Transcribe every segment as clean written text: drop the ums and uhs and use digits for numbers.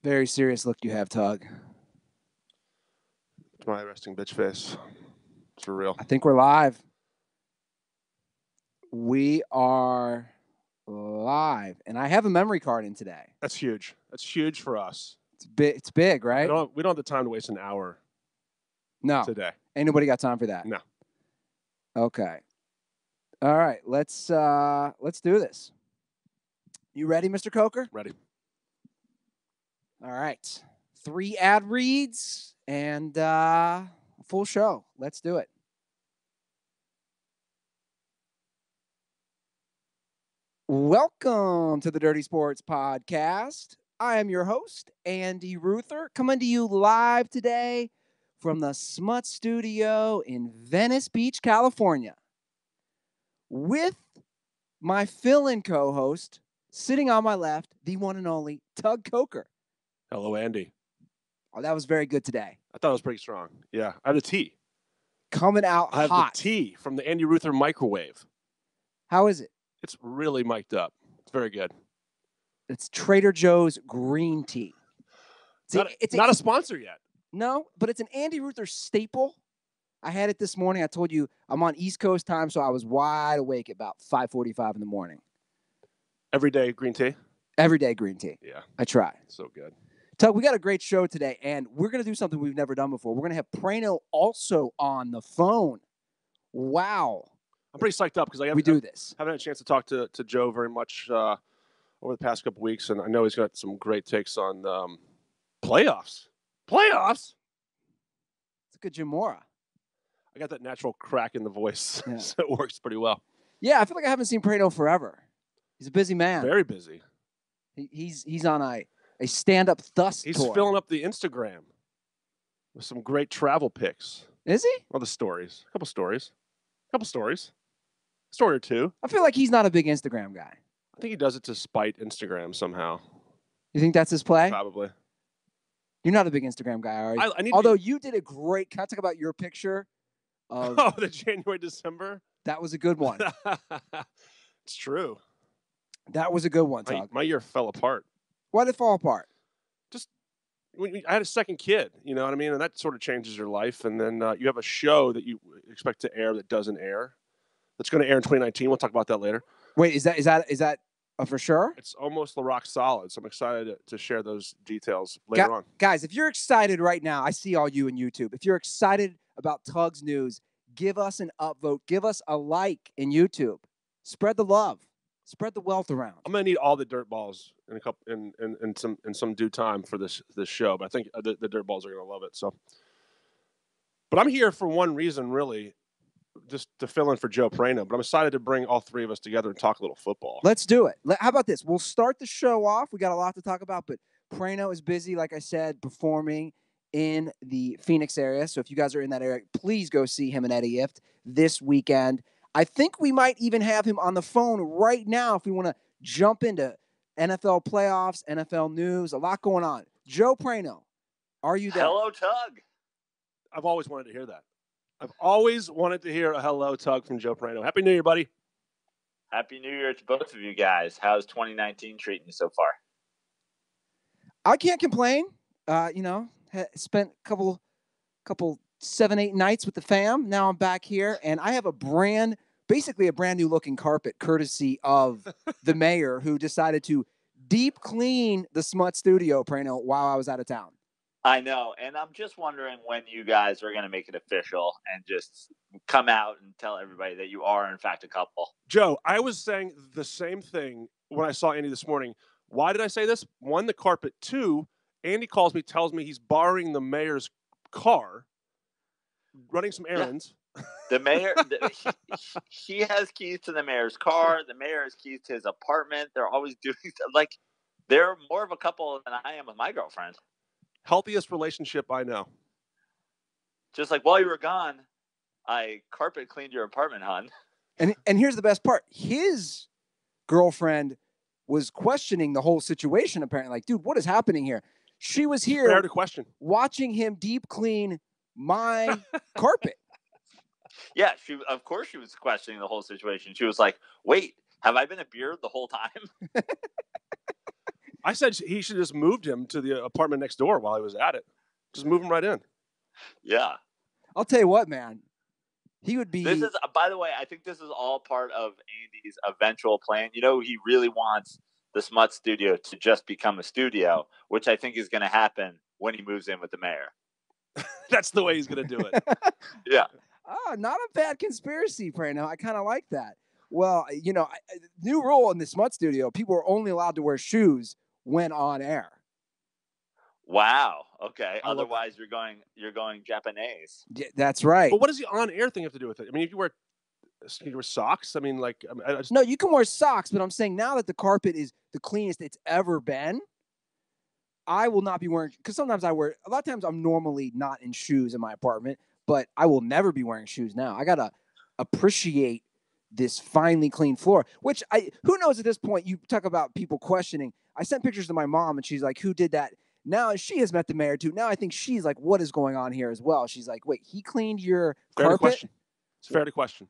Very serious look you have, Tug. It's my resting bitch face. It's for real. I think we're live. We are live, and I have a memory card in today. That's huge. That's huge for us. It's big, right? We don't have the time to waste an hour. No. Today. Ain't nobody got time for that. No. Okay. All right. Let's do this. You ready, Mr. Coker? Ready. All right. 3 ad reads and full show. Let's do it. Welcome to the Dirty Sports Podcast. I am your host, Andy Ruther, coming to you live today from the Smut Studio in Venice Beach, California, with my fill-in co-host, sitting on my left, the one and only Tug Coker. Hello, Andy. Oh, that was very good today. I thought it was pretty strong. Yeah. I have the tea. Coming out hot. I have the tea from the Andy Ruther microwave. How is it? It's really mic'd up. It's very good. It's Trader Joe's green tea. It's not a sponsor yet. No, but it's an Andy Ruther staple. I had it this morning. I told you I'm on East Coast time, so I was wide awake at about 5:45 in the morning. Every day green tea? Every day green tea. Yeah. I try. So good. Tug, we got a great show today, and we're going to do something we've never done before. We're going to have Praino also on the phone. Wow. I'm pretty psyched up because I haven't had a chance to talk to Joe very much over the past couple weeks, and I know he's got some great takes on playoffs. Playoffs? It's a good Jim Mora. I got that natural crack in the voice, yeah. So it works pretty well. Yeah, I feel like I haven't seen Praino forever. He's a busy man. Very busy. He's on a stand-up thus He's tour. filling up the Instagram with some great travel pics. Is he? Well, the stories. A couple stories. Story or two. I feel like he's not a big Instagram guy. I think he does it to spite Instagram somehow. You think that's his play? Probably. You're not a big Instagram guy, are you? Although you did a great... Can I talk about your picture? Oh, the January, December? That was a good one. It's true. That was a good one, Tug. My year fell apart. Why did it fall apart? Just, I had a second kid, you know what I mean? And that sort of changes your life. And then you have a show that you expect to air that doesn't air. That's going to air in 2019. We'll talk about that later. Wait, is that for sure? It's almost rock solid. So I'm excited to share those details later on. Guys, if you're excited right now, I see all you in YouTube. If you're excited about Tug's news, give us an upvote. Give us a like in YouTube. Spread the love. Spread the wealth around. I'm gonna need all the dirt balls in some due time for this show, but I think the dirt balls are gonna love it. So, but I'm here for one reason, really, just to fill in for Joe Praino. But I'm excited to bring all three of us together and talk a little football. Let's do it. How about this? We'll start the show off. We got a lot to talk about, but Praino is busy, like I said, performing in the Phoenix area. So if you guys are in that area, please go see him and Eddie Ift this weekend. I think we might even have him on the phone right now if we want to jump into NFL playoffs, NFL news, a lot going on. Joe Praino, are you there? Hello, Tug. I've always wanted to hear that. I've always wanted to hear a hello, Tug, from Joe Praino. Happy New Year, buddy. Happy New Year to both of you guys. How's 2019 treating you so far? I can't complain. Spent a couple 7-8 nights with the fam. Now I'm back here, and I have basically a brand new looking carpet, courtesy of the mayor, who decided to deep clean the Smut Studio, Praino, while I was out of town. I know, and I'm just wondering when you guys are going to make it official and just come out and tell everybody that you are, in fact, a couple. Joe, I was saying the same thing when I saw Andy this morning. Why did I say this? One, the carpet. Two, Andy calls me, tells me he's borrowing the mayor's car, running some errands. Yeah. The mayor, he has keys to the mayor's car. The mayor has keys to his apartment. They're always doing they're more of a couple than I am with my girlfriend. Healthiest relationship I know. Just like while you were gone, I carpet cleaned your apartment, hon. And here's the best part. His girlfriend was questioning the whole situation, apparently. Like, dude, what is happening here? She was here fair to question, watching him deep clean my carpet. Yeah, of course she was questioning the whole situation. She was like, wait, have I been a beard the whole time? I said he should just moved him to the apartment next door while he was at it. Just move him right in. Yeah. I'll tell you what, man. He would be. This is, by the way, I think this is all part of Andy's eventual plan. You know, he really wants the Smut Studio to just become a studio, which I think is going to happen when he moves in with the mayor. That's the way he's going to do it. Yeah. Oh, not a bad conspiracy, Praino. I kind of like that. Well, you know, new rule in the Smut Studio: people are only allowed to wear shoes when on air. Wow. Okay. Otherwise, you're going Japanese. Yeah, that's right. But what does the on-air thing have to do with it? I mean, if you wear socks, I mean, like, no, you can wear socks, but I'm saying now that the carpet is the cleanest it's ever been, I will not be wearing, because sometimes a lot of times I'm normally not in shoes in my apartment, but I will never be wearing shoes now. I got to appreciate this finely clean floor, which who knows at this point, you talk about people questioning. I sent pictures to my mom and she's like, who did that? Now she has met the mayor too. Now I think she's like, what is going on here as well? She's like, wait, he cleaned your carpet? Question. It's fair to question.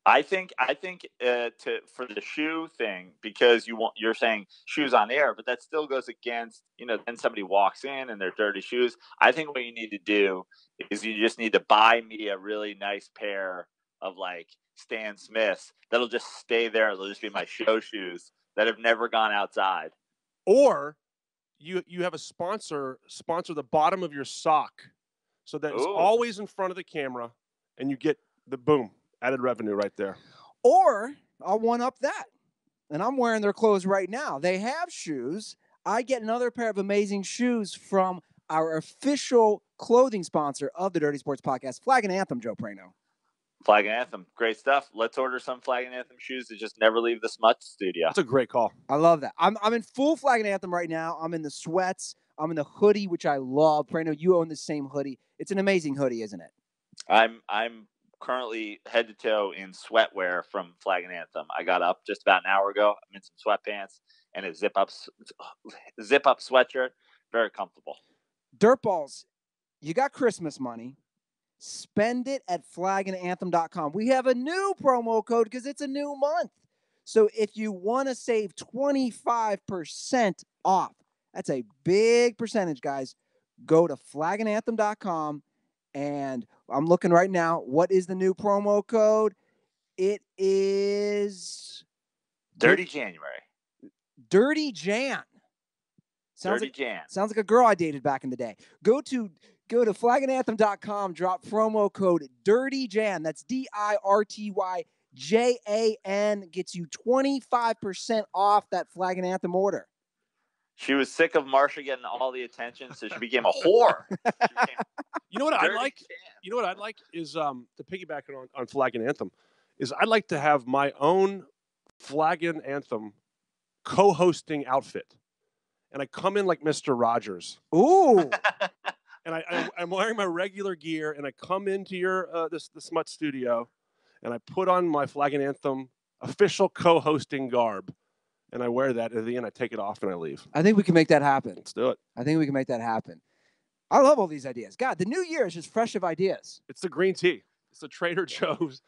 I think for the shoe thing, because you're saying shoes on air, but that still goes against, then somebody walks in and they're dirty shoes. I think what you need to do is you just need to buy me a really nice pair of like Stan Smiths that'll just stay there. They'll just be my show shoes that have never gone outside. Or you have a sponsor the bottom of your sock so that it's always in front of the camera and you get the boom. Added revenue right there. Or I'll one-up that. And I'm wearing their clothes right now. They have shoes. I get another pair of amazing shoes from our official clothing sponsor of the Dirty Sports Podcast, Flag and Anthem, Joe Praino. Flag and Anthem. Great stuff. Let's order some Flag and Anthem shoes to just never leave the Smut Studio. That's a great call. I love that. I'm in full Flag and Anthem right now. I'm in the sweats. I'm in the hoodie, which I love. Praino, you own the same hoodie. It's an amazing hoodie, isn't it? I'm currently head to toe in sweatwear from Flag and Anthem. I got up just about an hour ago. I'm in some sweatpants and a zip up sweatshirt. Very comfortable. Dirtballs, you got Christmas money. Spend it at flagandanthem.com. We have a new promo code because it's a new month. So if you want to save 25% off, that's a big percentage, guys. Go to flagandanthem.com. And I'm looking right now. What is the new promo code? It is Dirty January. Dirty Jan. Sounds like a girl I dated back in the day. Go to flagandanthem.com, drop promo code Dirty Jan. That's DIRTYJAN. Gets you 25% off that Flag and Anthem order. She was sick of Marsha getting all the attention, so she became a whore. You know what I'd like? You know what I'd like is to piggyback on Flag and Anthem is I'd like to have my own Flag and Anthem co-hosting outfit, and I come in like Mr. Rodgers. Ooh. And I'm wearing my regular gear, and I come into the Smut Studio, and I put on my Flag and Anthem official co-hosting garb. And I wear that, and at the end, I take it off and I leave. I think we can make that happen. Let's do it. I think we can make that happen. I love all these ideas. God, the new year is just fresh of ideas. It's the green tea. It's the Trader Joe's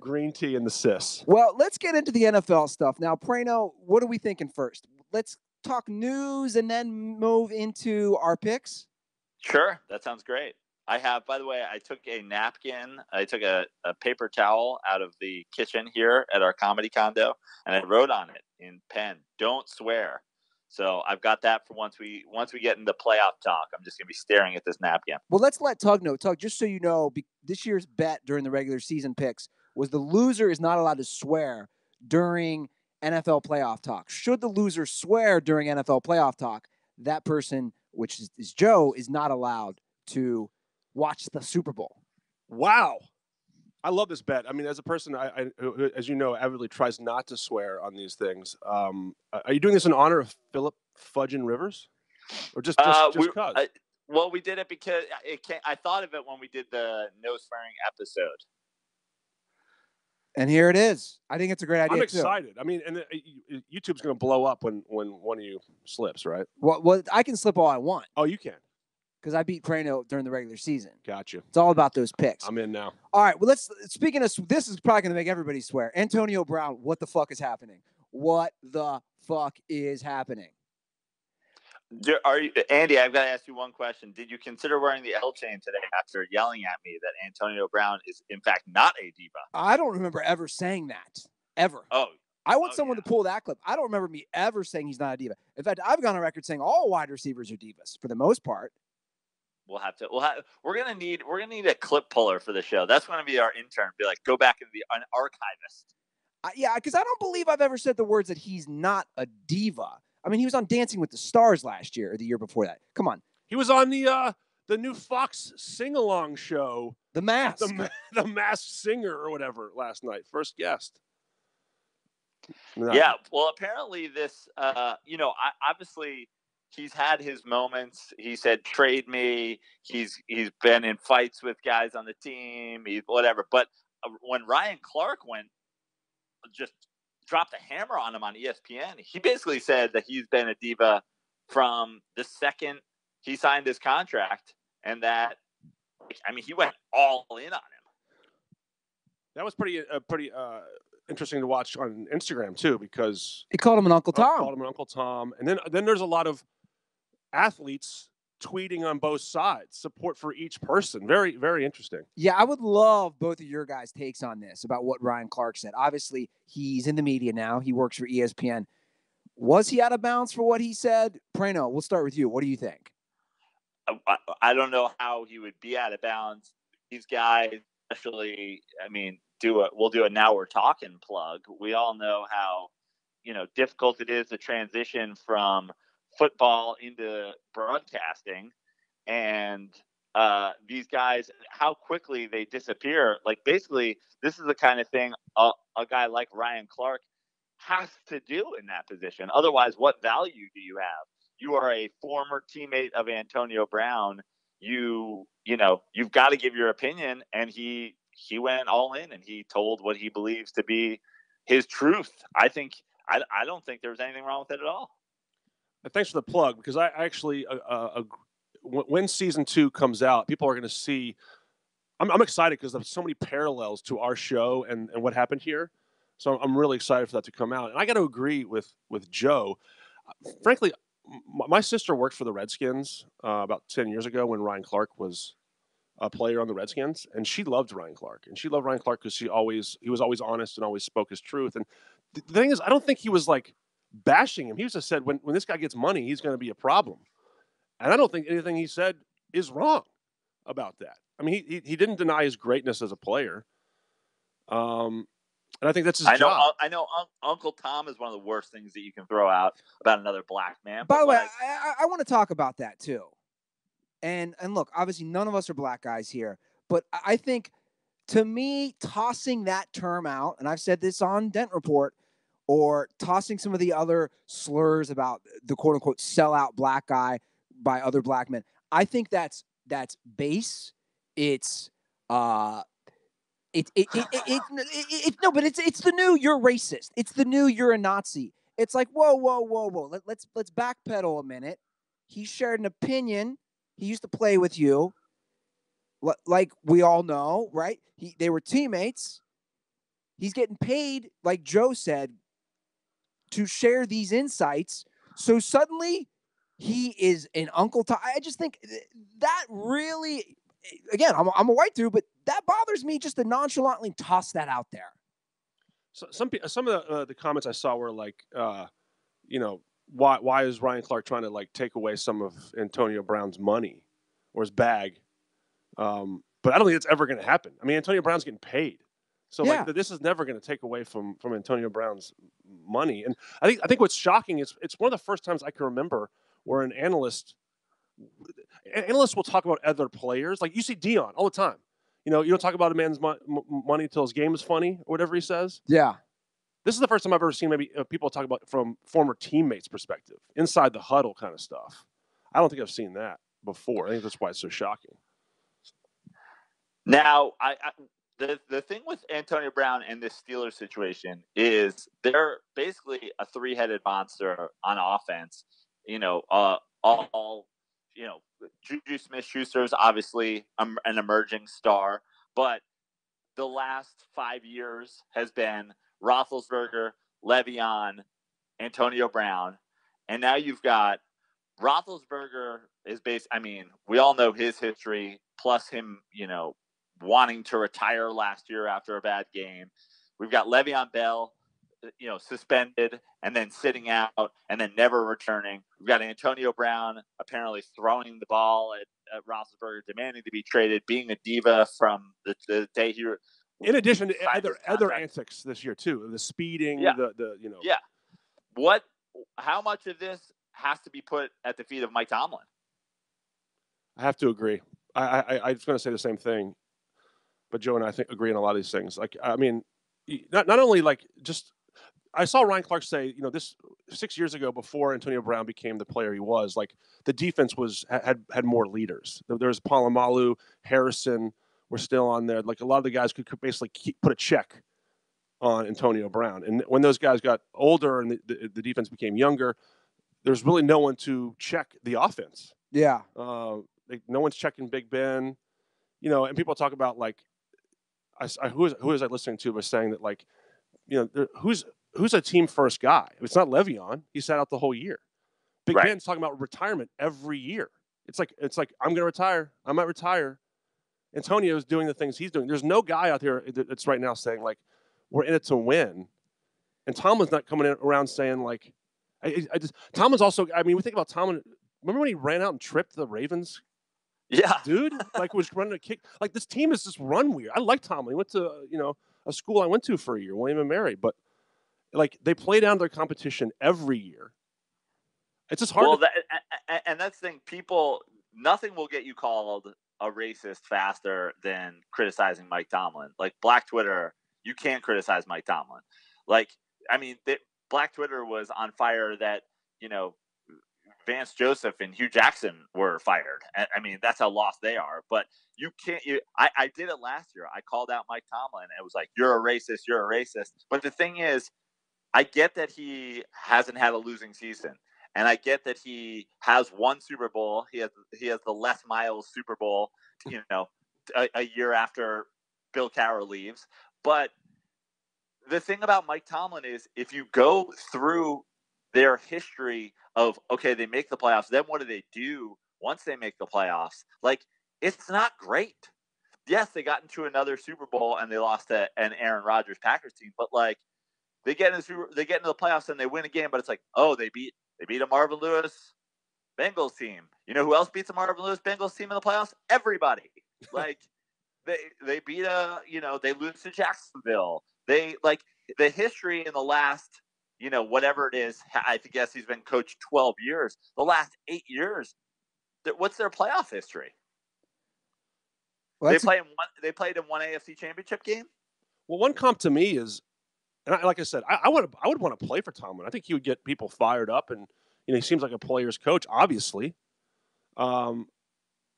green tea and the sis. Well, let's get into the NFL stuff. Now, Praino, what are we thinking first? Let's talk news and then move into our picks. Sure. That sounds great. By the way, I took a napkin. I took a paper towel out of the kitchen here at our comedy condo, and I wrote on it in pen, "Don't swear." So I've got that for once we get into playoff talk. I'm just going to be staring at this napkin. Well, let's let Tug know. Tug, just so you know, this year's bet during the regular season picks was the loser is not allowed to swear during NFL playoff talk. Should the loser swear during NFL playoff talk, that person, which is Joe, is not allowed to watch the Super Bowl. Wow. I love this bet. I mean, as a person, I as you know, avidly tries not to swear on these things. Are you doing this in honor of Philip Fudgin' Rivers? Or just because? Well, we did it because I thought of it when we did the no swearing episode. And here it is. I think it's a great idea. I'm excited. I mean, and YouTube's going to blow up when one of you slips, right? Well, I can slip all I want. Oh, you can. Because I beat Praino during the regular season. Gotcha. It's all about those picks. I'm in now. All right. Well, speaking of, this is probably going to make everybody swear. Antonio Brown, what the fuck is happening? What the fuck is happening? Are you, Andy? I've got to ask you one question. Did you consider wearing the L chain today after yelling at me that Antonio Brown is in fact not a diva? I don't remember ever saying that ever. Oh, I want someone to pull that clip. I don't remember me ever saying he's not a diva. In fact, I've gone on record saying all wide receivers are divas for the most part. We're gonna need a clip puller for the show. That's gonna be our intern. Be like, go back and be an archivist. Yeah, because I don't believe I've ever said the words that he's not a diva. I mean, he was on Dancing with the Stars last year or the year before that. Come on. He was on the new Fox sing-along show, The Mask, the Masked Singer or whatever, last night. First guest. Yeah. Well, apparently this, obviously he's had his moments. He said, "Trade me." He's been in fights with guys on the team. He's whatever. But when Ryan Clark just dropped a hammer on him on ESPN, he basically said that he's been a diva from the second he signed his contract, and that, I mean, he went all in on him. That was pretty interesting to watch on Instagram too, because he called him an Uncle Tom. Called him an Uncle Tom, and then there's a lot of athletes tweeting on both sides, support for each person. Very, very interesting. Yeah, I would love both of your guys' takes on this about what Ryan Clark said. Obviously, he's in the media now. He works for ESPN. Was he out of bounds for what he said? Praino, we'll start with you. What do you think? I don't know how he would be out of bounds. These guys, especially, I mean, we'll do a Now We're Talking plug. We all know how, difficult it is to transition from football into broadcasting, and these guys, how quickly they disappear. Like, basically, this is the kind of thing a guy like Ryan Clark has to do in that position. Otherwise, what value do you have? You are a former teammate of Antonio Brown. You've got to give your opinion, and he went all in, and he told what he believes to be his truth. I don't think there's anything wrong with it at all. Thanks for the plug, because I actually, when season 2 comes out, people are going to see. I'm excited because there's so many parallels to our show and what happened here. So I'm really excited for that to come out. And I got to agree with Joe. Frankly, my sister worked for the Redskins about 10 years ago when Ryan Clark was a player on the Redskins, and she loved Ryan Clark. And she loved Ryan Clark because he was always honest and always spoke his truth. And the thing is, I don't think he was like bashing him. He just said, when this guy gets money, he's going to be a problem. And I don't think anything he said is wrong about that. I mean, he didn't deny his greatness as a player. And I think that's his job. I know Uncle Tom is one of the worst things that you can throw out about another black man. By the way, I want to talk about that too. And look, obviously none of us are black guys here, but I think, to me, tossing that term out, and I've said this on Dent Report, or tossing some of the other slurs about the quote unquote sellout black guy by other black men, I think that's base. It's It's the new you're racist. It's the new you're a Nazi. It's like, whoa. Let's backpedal a minute. He shared an opinion. He used to play with you, like we all know, right? They were teammates. He's getting paid, like Joe said, to share these insights. So suddenly, he is an Uncle Tom. I just think that really, again, I'm a white dude, but that bothers me just to nonchalantly toss that out there. So some of the comments I saw were like, why is Ryan Clark trying to like take away some of Antonio Brown's money or his bag? But I don't think it's ever going to happen. I mean, Antonio Brown's getting paid, so like this is never going to take away from Antonio Brown's money. And I think what's shocking is it's one of the first times I can remember where an analyst will talk about other players. Like you see Dion all the time. You don't talk about a man's money until his game is funny or whatever he says. Yeah. This is the first time I've ever seen maybe people talk about from former teammates' perspective, inside the huddle kind of stuff. I don't think I've seen that before. I think that's why it's so shocking. Now, the thing with Antonio Brown and this Steelers situation is they're basically a three-headed monster on offense. Juju Smith-Schuster is obviously an emerging star, but the last 5 years has been Roethlisberger, Le'Veon, Antonio Brown, and now you've got Roethlisberger is based. I mean, we all know his history, plus him, wanting to retire last year after a bad game. We've got Le'Veon Bell, suspended and then sitting out and then never returning. We've got Antonio Brown apparently throwing the ball at Roethlisberger, demanding to be traded, being a diva from the day he. In addition to other antics this year too, the speeding, Yeah. How much of this has to be put at the feet of Mike Tomlin? I have to agree. I was going to say the same thing, but Joe and I think agree on a lot of these things. Like, I mean, not only like just. I saw Ryan Clark say, this 6 years ago before Antonio Brown became the player he was, like the defense had more leaders. There was Polamalu, Harrison were still on there. Like a lot of the guys could basically put a check on Antonio Brown. And when those guys got older and the defense became younger, there's really no one to check the offense. Yeah. No one's checking Big Ben, and people talk about like, who was I listening to was saying that like, who's a team first guy? It's not Le'Veon. He sat out the whole year. Big Ben's talking about retirement every year. It's like I'm going to retire. I might retire. Antonio's doing the things he's doing. There's no guy out there that's right now saying like we're in it to win. And Tomlin's not coming around saying like Tomlin's also. I mean, we think about Tomlin. Remember when he ran out and tripped the Ravens? Yeah, dude. Like was running a kick. Like this team is just run weird. I like Tomlin. He went to a school I went to for a year, William and Mary, but. Like they play down their competition every year. It's just hard. And that's the thing. Nothing will get you called a racist faster than criticizing Mike Tomlin. Like Black Twitter, you can't criticize Mike Tomlin. Like, I mean, Black Twitter was on fire that Vance Joseph and Hugh Jackson were fired. I mean, that's how lost they are. But you can't. I did it last year. I called out Mike Tomlin. And it was like, you're a racist. You're a racist. But the thing is, I get that he hasn't had a losing season, and I get that he has won Super Bowl. He has the Les Miles Super Bowl, a year after Bill Cowher leaves. But the thing about Mike Tomlin is, if you go through their history of they make the playoffs, then what do they do once they make the playoffs? Like it's not great. Yes, they got into another Super Bowl and they lost to an Aaron Rodgers Packers team, but like. They get into the playoffs and they win a game, but it's like, they beat a Marvin Lewis Bengals team. You know who else beats a Marvin Lewis Bengals team in the playoffs? Everybody. Like they beat they lose to Jacksonville. They like the history in the last whatever it is. I guess he's been coached 12 years. The last 8 years, what's their playoff history? Well, they played in one AFC Championship game. Well, one comp to me is. And like I said, I would want to play for Tomlin. I think he would get people fired up, and he seems like a player's coach, obviously. Yeah,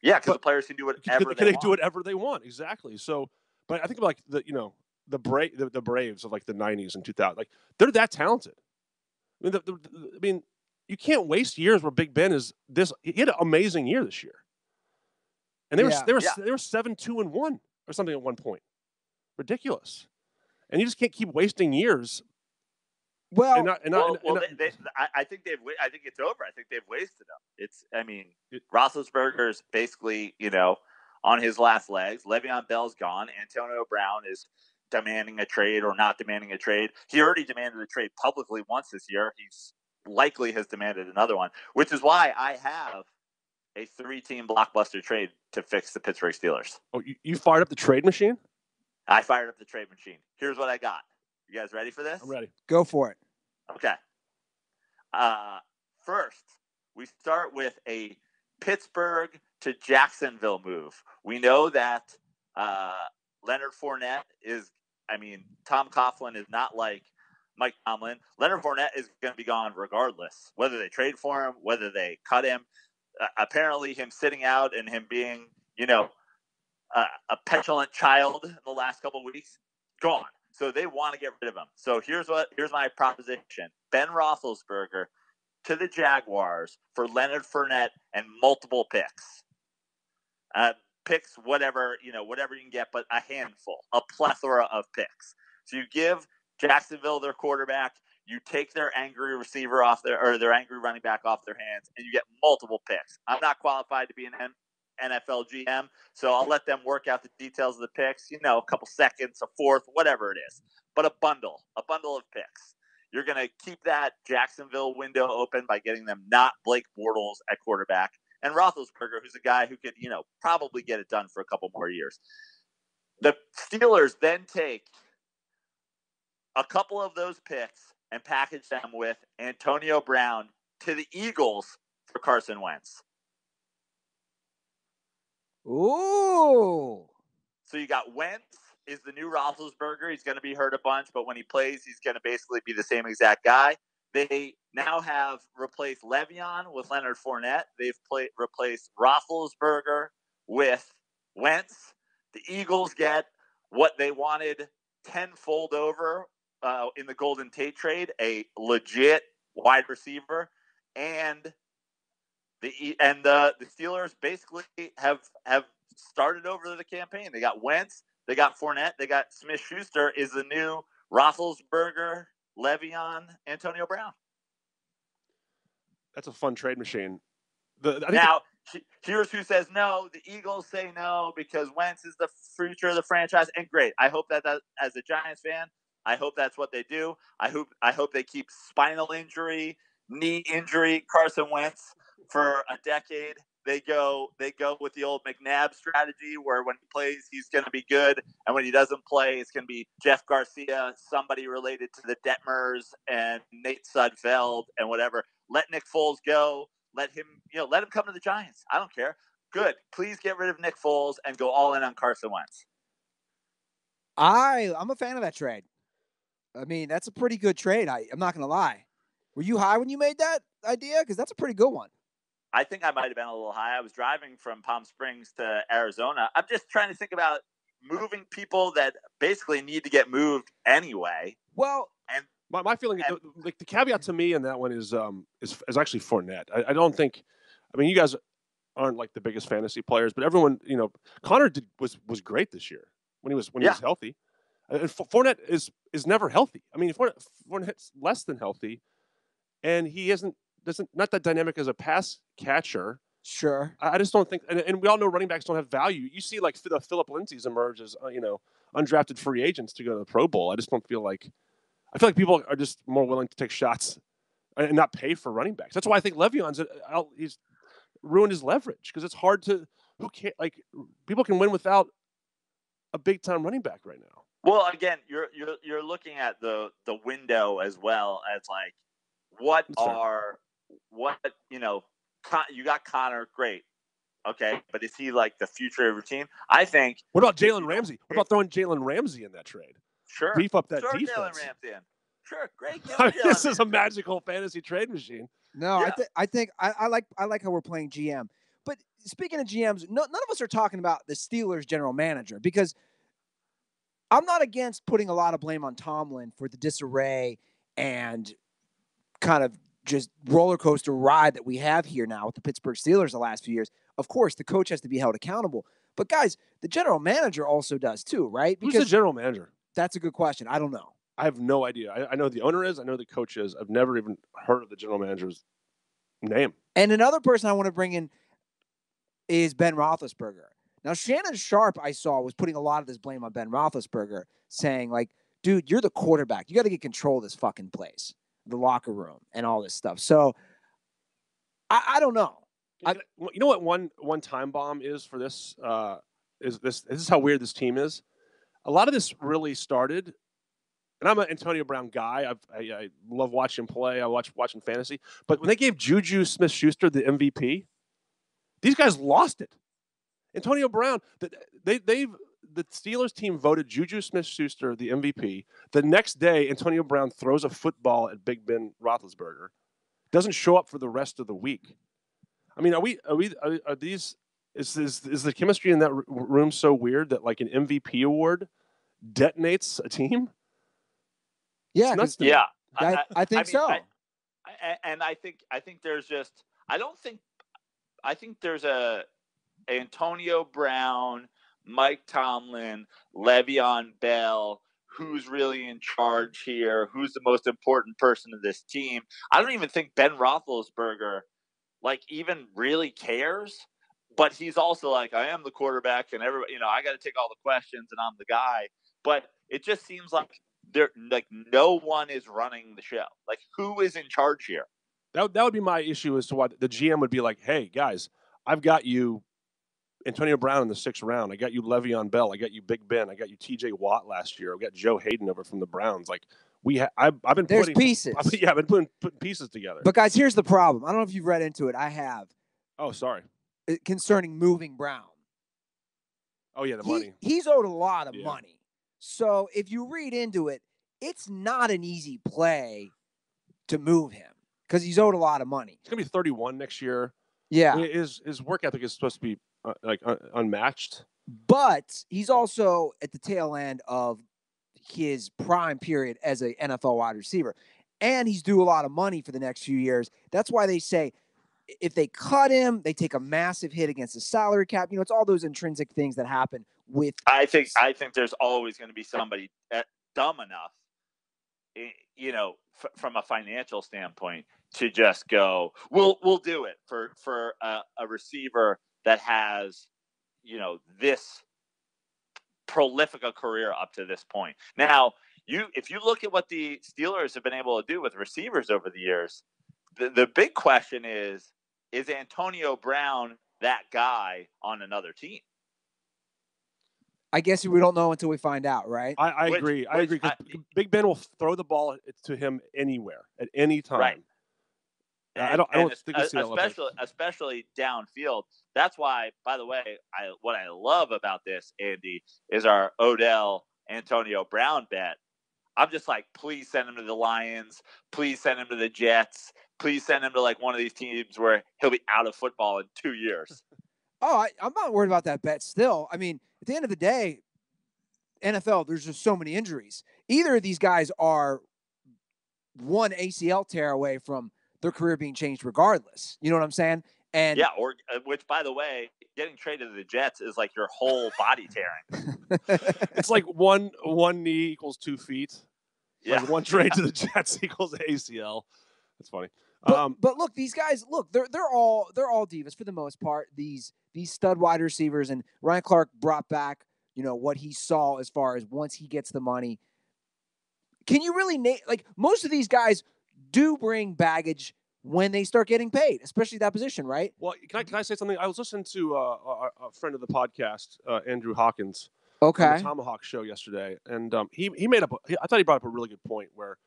because the players can do whatever they want. Do whatever they want, exactly. So, but I think about like the Braves of like the '90s and 2000, like they're that talented. I mean, you can't waste years where Big Ben is this. He had an amazing year this year, and they were 7-2-1 or something at one point. Ridiculous. And you just can't keep wasting years. Well, I think it's over. I think they've wasted them. Roethlisberger's basically, on his last legs. Le'Veon Bell's gone. Antonio Brown is demanding a trade or not demanding a trade. He already demanded a trade publicly once this year. He's likely has demanded another one, which is why I have a 3-team blockbuster trade to fix the Pittsburgh Steelers. Oh, you fired up the trade machine? I fired up the trade machine. Here's what I got. You guys ready for this? I'm ready. Go for it. Okay. First, we start with a Pittsburgh to Jacksonville move. We know that Leonard Fournette is, Tom Coughlin is not like Mike Tomlin. Leonard Fournette is going to be gone regardless, whether they trade for him, whether they cut him. Apparently him sitting out and him being, a petulant child in the last couple of weeks, gone. So they want to get rid of him. So here's my proposition. Ben Roethlisberger to the Jaguars for Leonard Fournette and multiple picks. Picks, whatever you can get, but a handful, a plethora of picks. So you give Jacksonville their quarterback, You take their angry receiver off their angry running back off their hands, and you get multiple picks. I'm not qualified to be an NFL GM, so I'll let them work out the details of the picks. A couple seconds, a fourth, whatever it is. But a bundle of picks. You're going to keep that Jacksonville window open by getting them not Blake Bortles at quarterback and Roethlisberger, who's a guy who could, probably get it done for a couple more years. The Steelers then take a couple of those picks and package them with Antonio Brown to the Eagles for Carson Wentz. Ooh. So you got Wentz is the new Roethlisberger. He's going to be hurt a bunch, but when he plays, he's going to basically be the same exact guy. They now have replaced Le'Veon with Leonard Fournette. They've replaced Roethlisberger with Wentz. The Eagles get what they wanted tenfold over in the Golden Tate trade, a legit wide receiver, and the Steelers basically have started over the campaign. They got Wentz, they got Fournette, they got Smith-Schuster is the new Roethlisberger, Le'Veon, Antonio Brown. That's a fun trade machine. Here's who says no. The Eagles say no because Wentz is the future of the franchise. And great. I hope that as a Giants fan, I hope that's what they do. I hope they keep spinal injury, knee injury, Carson Wentz for a decade. They go with the old McNabb strategy where when he plays, he's going to be good. And when he doesn't play, it's going to be Jeff Garcia, somebody related to the Detmers and Nate Sudfeld and whatever. Let Nick Foles go. Let him come to the Giants. I don't care. Good. Please get rid of Nick Foles and go all in on Carson Wentz. I'm a fan of that trade. I mean, that's a pretty good trade. I'm not going to lie. Were you high when you made that idea? Because that's a pretty good one. I think I might have been a little high. I was driving from Palm Springs to Arizona. I'm just trying to think about moving people that basically need to get moved anyway. Well, and my feeling, like the caveat to me in that one is actually Fournette. I don't think. I mean, you guys aren't like the biggest fantasy players, but everyone, Connor was great this year when he was healthy. And Fournette is never healthy. I mean, Fournette's less than healthy, and he not that dynamic as a pass catcher. Sure. I just don't think, and we all know running backs don't have value. You see, like the Phillip Lindsays emerge as undrafted free agents to go to the Pro Bowl. I just don't feel like. I feel like people are just more willing to take shots and not pay for running backs. That's why I think Le'Veon's he's ruined his leverage because it's hard to people can win without a big time running back right now. Well, again, you're looking at the window as well as like you got Connor, great. Okay, but is he like the future of your team? I think. What about Jalen Ramsey? What about throwing Jalen Ramsey in that trade? Sure. Beef up that Throw defense. Jalen Ramsey in. Sure, great. This is a magical fantasy trade machine. No, yeah. I like how we're playing GM. But speaking of GMs, none of us are talking about the Steelers general manager because I'm not against putting a lot of blame on Tomlin for the disarray and kind of just roller coaster ride that we have here now with the Pittsburgh Steelers the last few years. Of course, the coach has to be held accountable. But guys, the general manager also does too, right? Because who's the general manager? That's a good question. I don't know. I have no idea. I know the owner is. I know the coach is. I've never even heard of the general manager's name. And another person I want to bring in is Ben Roethlisberger. Now, Shannon Sharp, I saw, was putting a lot of this blame on Ben Roethlisberger, saying, like, dude, you're the quarterback. You got to get control of this fucking place, the locker room, and all this stuff. So, I don't know. You know what one time bomb is for this? This is how weird this team is. A lot of this really started, and I'm an Antonio Brown guy. I love watching him play. I watching fantasy. But when they gave Juju Smith-Schuster the MVP, these guys lost it. Antonio Brown, the Steelers team voted Juju Smith-Schuster the MVP. The next day, Antonio Brown throws a football at Big Ben Roethlisberger. Doesn't show up for the rest of the week. I mean, are these? Is the chemistry in that room so weird that like an MVP award detonates a team? Yeah, yeah. I think so. I think there's just I think there's a Antonio Brown, Mike Tomlin, Le'Veon Bell, who's really in charge here, who's the most important person of this team. I don't even think Ben Roethlisberger even really cares, but he's also like, I am the quarterback, and everybody, I got to take all the questions, and I'm the guy. But it just seems like no one is running the show. Like, who is in charge here? That would be my issue as to why the GM would be like, hey guys, I've got you Antonio Brown in the 6th round. I got you Le'Veon Bell. I got you Big Ben. I got you TJ Watt last year. I got Joe Hayden over from the Browns. Like I've been There's putting pieces. I've been putting pieces together. But guys, here's the problem. I don't know if you've read into it. I have. Oh, sorry. Concerning moving Brown. Oh yeah, the money. He's owed a lot of money. So if you read into it, it's not an easy play to move him because he's owed a lot of money. He's gonna be 31 next year. Yeah, his work ethic is supposed to be unmatched. But he's also at the tail end of his prime period as an NFL wide receiver, and he's due a lot of money for the next few years. That's why they say if they cut him, they take a massive hit against the salary cap. It's all those intrinsic things that happen with. I think there's always going to be somebody dumb enough, from a financial standpoint, to just go, we'll do it for a receiver that has, this prolific a career up to this point. Now, if you look at what the Steelers have been able to do with receivers over the years, the big question is Antonio Brown that guy on another team? I guess we don't know until we find out, right? I agree. I agree because Big Ben will throw the ball to him anywhere at any time. Right. I don't think especially downfield. That's why, by the way, what I love about this, Andy, is our Odell Antonio Brown bet. I'm just like, please send him to the Lions. Please send him to the Jets. Please send him to one of these teams where he'll be out of football in 2 years. Oh, I'm not worried about that bet still. I mean, at the end of the day, NFL, there's just so many injuries. Either of these guys are one ACL tear away from their career being changed regardless. You know what I'm saying? And yeah, which, by the way, getting traded to the Jets is like your whole body tearing. It's like one knee equals 2 feet. Yeah. Like one trade to the Jets equals ACL. That's funny. But look, these guys, they're all divas for the most part. These stud wide receivers, and Ryan Clark brought back, what he saw as far as once he gets the money. Can you really most of these guys do bring baggage when they start getting paid, especially that position, right? Well, can I say something? I was listening to a friend of the podcast, Andrew Hawkins, on the Tomahawk show yesterday, and he made up. I thought he brought up a really good point where,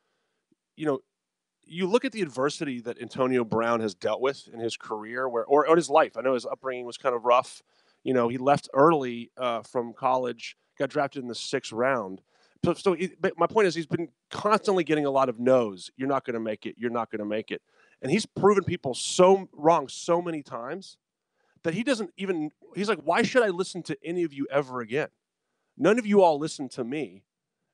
you look at the adversity that Antonio Brown has dealt with in his career, or his life. I know his upbringing was kind of rough. He left early from college, got drafted in the 6th round. So my point is, he's been constantly getting a lot of no's. You're not going to make it. You're not going to make it. And he's proven people so wrong so many times that he's like, why should I listen to any of you ever again? None of you all listen to me.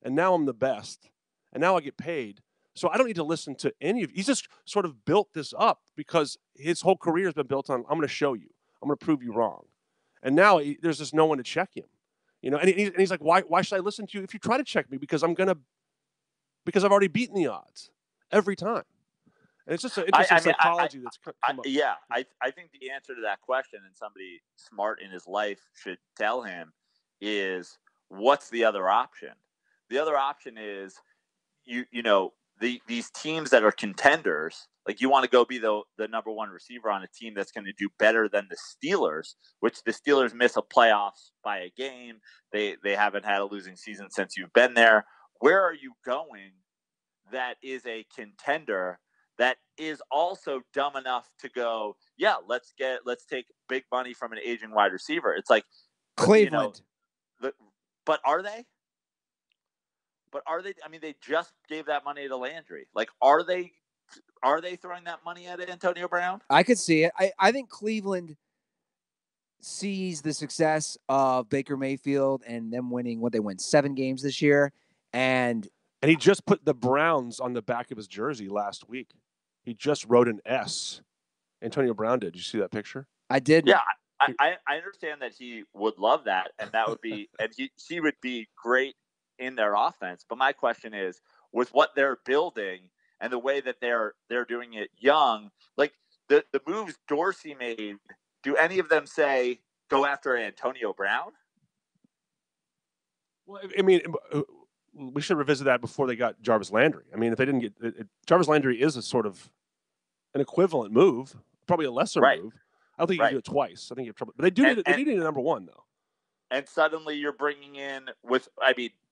And now I'm the best. And now I get paid. So I don't need to listen to any of you. He's just sort of built this up because his whole career has been built on, I'm going to show you. I'm going to prove you wrong. And now there's just no one to check him. And he's like, why should I listen to you if you try to check me? Because I've already beaten the odds every time. And it's just an interesting psychology that's come up. Yeah, I think the answer to that question, and somebody smart in his life should tell him, is what's the other option? The other option is these teams that are contenders, like you want to go be the number one receiver on a team that's going to do better than the Steelers, which the Steelers miss a playoffs by a game. They haven't had a losing season since you've been there. Where are you going that is a contender that is also dumb enough to go, yeah, let's take big money from an aging wide receiver? It's like Cleveland. But are they? I mean, they just gave that money to Landry. Like, are they throwing that money at Antonio Brown? I could see it. I think Cleveland sees the success of Baker Mayfield and them winning 7 games this year. And he just put the Browns on the back of his jersey last week. He just wrote an S. Antonio Brown did. Did you see that picture? I did. Yeah, I understand that he would love that, and that would be, and he would be great in their offense. But my question is, with what they're building and the way that they're doing it young, like the moves Dorsey made, do any of them say go after Antonio Brown? Well, I mean, we should revisit that before they got Jarvis Landry. I mean, if they didn't get Jarvis Landry is a sort of an equivalent move, probably a lesser move. I don't think you can do it twice. I think you have trouble, but they do need a number one though. And suddenly you're bringing in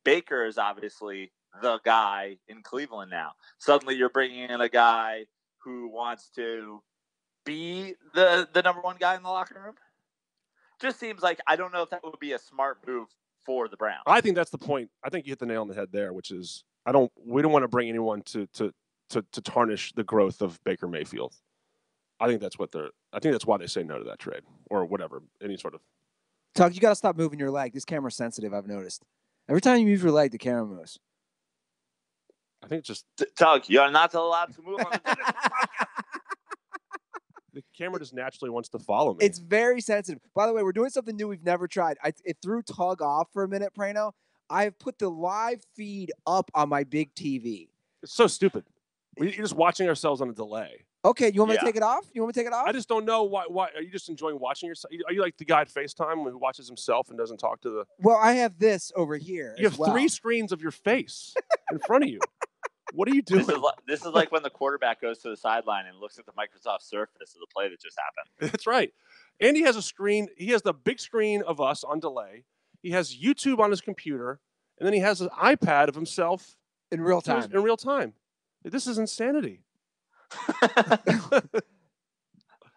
Baker is obviously the guy in Cleveland now. Suddenly you're bringing in a guy who wants to be the number one guy in the locker room. Just seems like I don't know if that would be a smart move for the Browns. I think that's the point. I think you hit the nail on the head there, which is we don't want to bring anyone to tarnish the growth of Baker Mayfield. I think that's why they say no to that trade or whatever, any sort of. Tug, you got to stop moving your leg. This camera's sensitive, I've noticed. Every time you move your leg, the camera moves. I think it's just Tug, you're not allowed to move on the the camera just naturally wants to follow me. It's very sensitive. By the way, we're doing something new we've never tried. It threw Tug off for a minute, Praino. I've put the live feed up on my big TV. It's so stupid. You're just watching ourselves on a delay. Okay, you want me to take it off? I just don't know why. Are you just enjoying watching yourself? Are you like the guy at FaceTime who watches himself and doesn't talk to the? Well, I have this over here. You have 3 screens of your face in front of you. What are you doing? This is like when the quarterback goes to the sideline and looks at the Microsoft Surface of the play that just happened. That's right. Andy has a screen. He has the big screen of us on delay. He has YouTube on his computer, and then he has an iPad of himself in real time. This is insanity.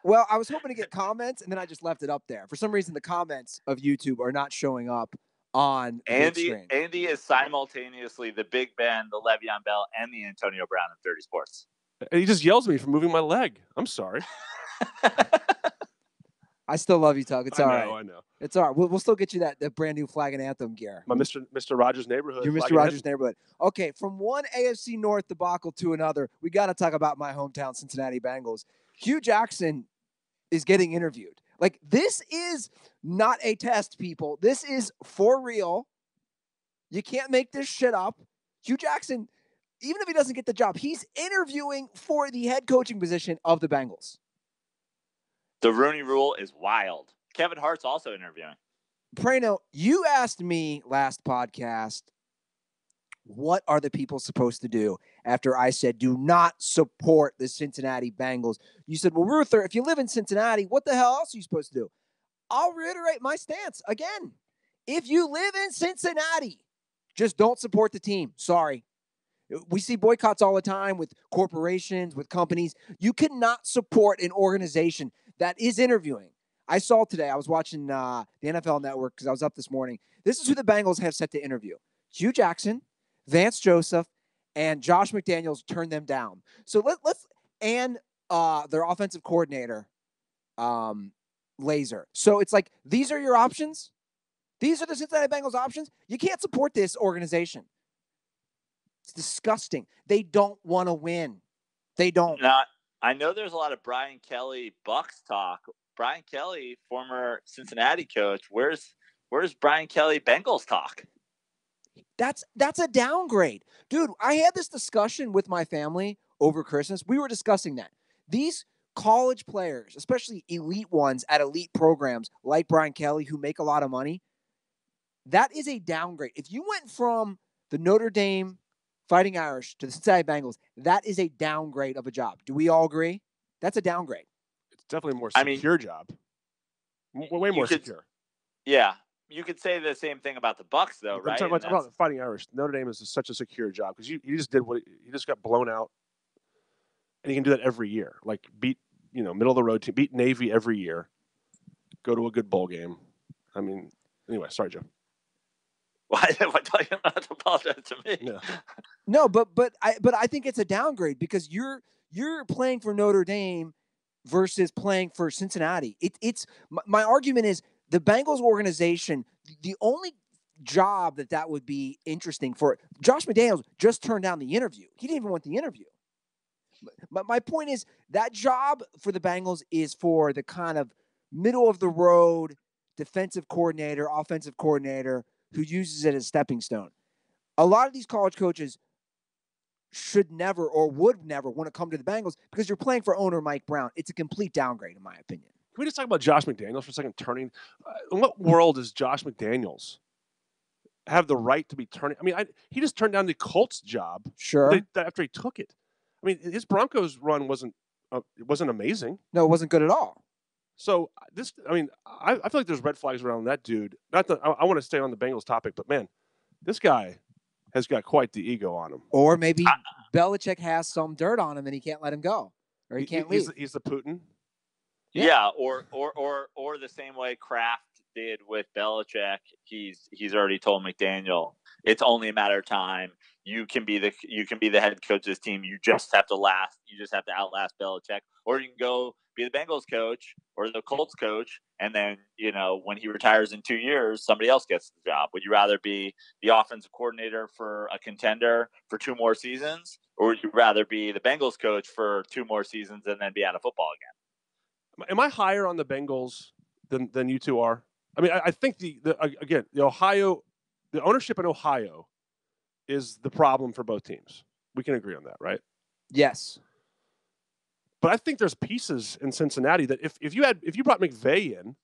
Well, I was hoping to get comments, and then I just left it up there. For some reason, the comments of YouTube are not showing up on Andy. Andy is simultaneously the Big Ben, the Le'Veon Bell, and the Antonio Brown in 30 Sports. And he just yells at me for moving my leg. I'm sorry. I still love you, Tug. It's all right. I know. It's all right. We'll still get you that brand new flag and anthem gear. My Mr. Rodgers neighborhood. Your Mr. Rodgers neighborhood. Okay, from one AFC North debacle to another, we got to talk about my hometown Cincinnati Bengals. Hugh Jackson is getting interviewed. Like, this is not a test, people. This is for real. You can't make this shit up. Hugh Jackson, even if he doesn't get the job, he's interviewing for the head coaching position of the Bengals. The Rooney Rule is wild. Kevin Hart's also interviewing. Praino, you asked me last podcast, what are the people supposed to do after I said, do not support the Cincinnati Bengals? You said, well, Ruther, if you live in Cincinnati, what the hell else are you supposed to do? I'll reiterate my stance again. If you live in Cincinnati, just don't support the team. Sorry. We see boycotts all the time with corporations, with companies. You cannot support an organization that is interviewing. I saw today, I was watching the NFL Network because I was up this morning. This is who the Bengals have set to interview. Hugh Jackson, Vance Joseph, and Josh McDaniels turned them down. So let's their offensive coordinator, Laser. So it's like, these are your options? These are the Cincinnati Bengals options? You can't support this organization. It's disgusting. They don't want to win. They don't. I know there's a lot of Brian Kelly Bucks talk. Brian Kelly, former Cincinnati coach. Where's Brian Kelly Bengals talk? That's a downgrade. Dude, I had this discussion with my family over Christmas. We were discussing that. These college players, especially elite ones at elite programs like Brian Kelly, who make a lot of money, that is a downgrade. If you went from the Notre Dame Fighting Irish to the Cincinnati Bengals, that is a downgrade of a job. Do we all agree? That's a downgrade. It's definitely a more secure job. Way more secure. Yeah. You could say the same thing about the Bucks, though, right? I'm talking about the Fighting Irish. Notre Dame is such a secure job because he just did he just got blown out, and he can do that every year. Like beat middle of the road team, beat Navy every year, go to a good bowl game. I mean, anyway, sorry, Joe. Why am I talking about to apologize to me? Yeah. No, but I think it's a downgrade because you're playing for Notre Dame versus playing for Cincinnati. It's my argument is the Bengals organization. The only job that would be interesting for Josh McDaniels just turned down the interview. He didn't even want the interview. But my point is that job for the Bengals is for the kind of middle of the road defensive coordinator, offensive coordinator who uses it as a stepping stone. a lot of these college coaches should never or would never want to come to the Bengals because you're playing for owner Mike Brown. It's a complete downgrade, in my opinion. Can we just talk about Josh McDaniels for a second? Turning, in what world does Josh McDaniels have the right to be turning? I mean, he just turned down the Colts job. Sure. After he took it. I mean, his Broncos run wasn't amazing. No, it wasn't good at all. So I feel like there's red flags around that dude. Not that I want to stay on the Bengals topic, but man, this guy has got quite the ego on him. Or maybe Belichick has some dirt on him and he can't let him go, or he can't leave. He's the Putin. Yeah, or the same way Kraft did with Belichick. He's already told McDaniel it's only a matter of time. You can be the head coach of this team. You just have to outlast Belichick, or you can go be the Bengals coach or the Colts coach, and then when he retires in 2 years, somebody else gets the job. Would you rather be the offensive coordinator for a contender for 2 more seasons, or would you rather be the Bengals coach for 2 more seasons and then be out of football again? Am I higher on the Bengals than you two are? I mean, I think the ownership in Ohio is the problem for both teams. We can agree on that, right? Yes. But I think there's pieces in Cincinnati that if you brought McVay in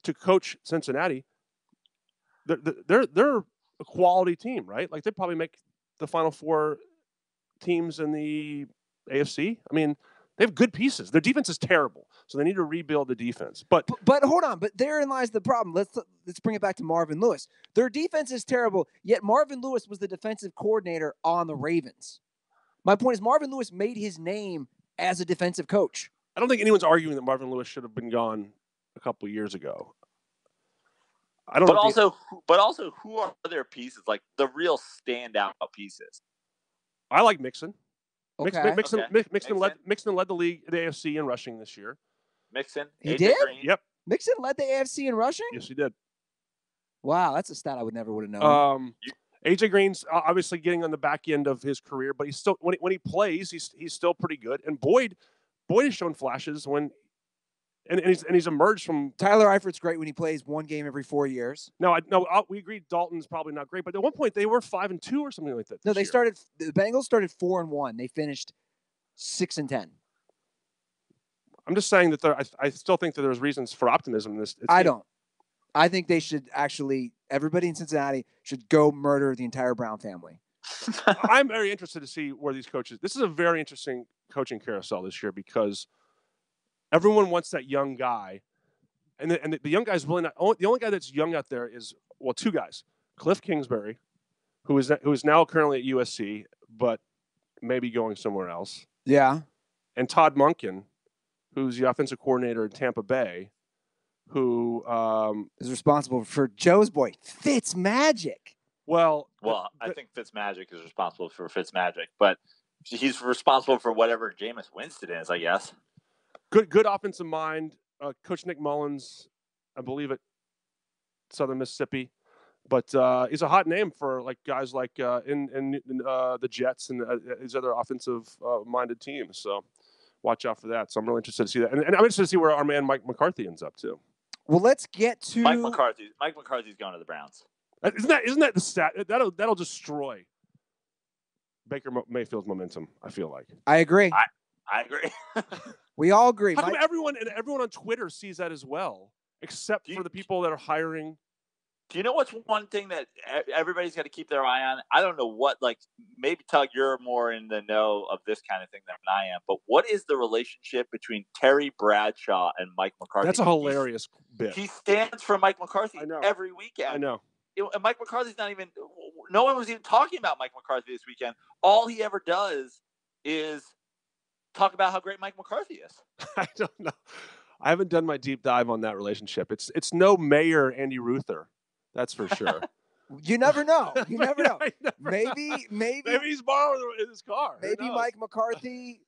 to coach Cincinnati, they're a quality team, right? Like they'd probably make the Final Four teams in the AFC. I mean, they have good pieces. Their defense is terrible, so they need to rebuild the defense. But hold on. But therein lies the problem. Let's bring it back to Marvin Lewis. Their defense is terrible, yet Marvin Lewis was the defensive coordinator on the Ravens. My point is Marvin Lewis made his name as a defensive coach. I don't think anyone's arguing that Marvin Lewis should have been gone a couple of years ago. But also, who are their pieces? Like the real standout pieces. I like Mixon. Okay. Mixon led the league, the AFC in rushing this year. Mixon, he AJ did. Green. Yep. Mixon led the AFC in rushing. Yes, he did. Wow, that's a stat I would have known. AJ Green's obviously getting on the back end of his career, but he's still when he plays, he's still pretty good. And Boyd has shown flashes when, and he's emerged from. Tyler Eifert's great when he plays one game every 4 years. We agree Dalton's probably not great, but at one point they were 5-2 or something like that. No, the Bengals started 4-1. They finished 6-10. I'm just saying that I still think that there's reasons for optimism in this. I don't. I think they should everybody in Cincinnati should go murder the entire Brown family. I'm very interested to see where these coaches. This is a very interesting coaching carousel this year because everyone wants that young guy, and the young guy's really not. The only guy that's young out there is 2 guys: Cliff Kingsbury, who is now currently at USC, but maybe going somewhere else. Yeah, and Todd Monken, who's the offensive coordinator in Tampa Bay, who is responsible for Joe's boy Fitzmagic. Well, I think Fitzmagic is responsible for Fitzmagic, but he's responsible for whatever Jameis Winston is, I guess. Good offensive mind. Coach Nick Mullins, I believe at Southern Mississippi, but he's a hot name for guys like in the Jets and these other offensive minded teams. So watch out for that. So I'm really interested to see that, and I'm interested to see where our man Mike McCarthy ends up too. Well, let's get to Mike McCarthy. Mike McCarthy's going to the Browns. Isn't that the stat? That'll destroy Baker Mayfield's momentum. I feel like. I agree. I agree. We all agree. How come everyone on Twitter sees that as well, except for the people that are hiring? Do you know what's one thing that everybody's got to keep their eye on? I don't know what, maybe Tug, you're more in the know of this kind of thing than I am, but what is the relationship between Terry Bradshaw and Mike McCarthy? That's a hilarious bit. He stands for Mike McCarthy every weekend. I know. And Mike McCarthy's no one was even talking about Mike McCarthy this weekend. All he ever does is talk about how great Mike McCarthy is. I don't know. I haven't done my deep dive on that relationship. It's no Mayor Andy Ruther. That's for sure. You never know. You never know. Maybe he's borrowing his car. Maybe Mike McCarthy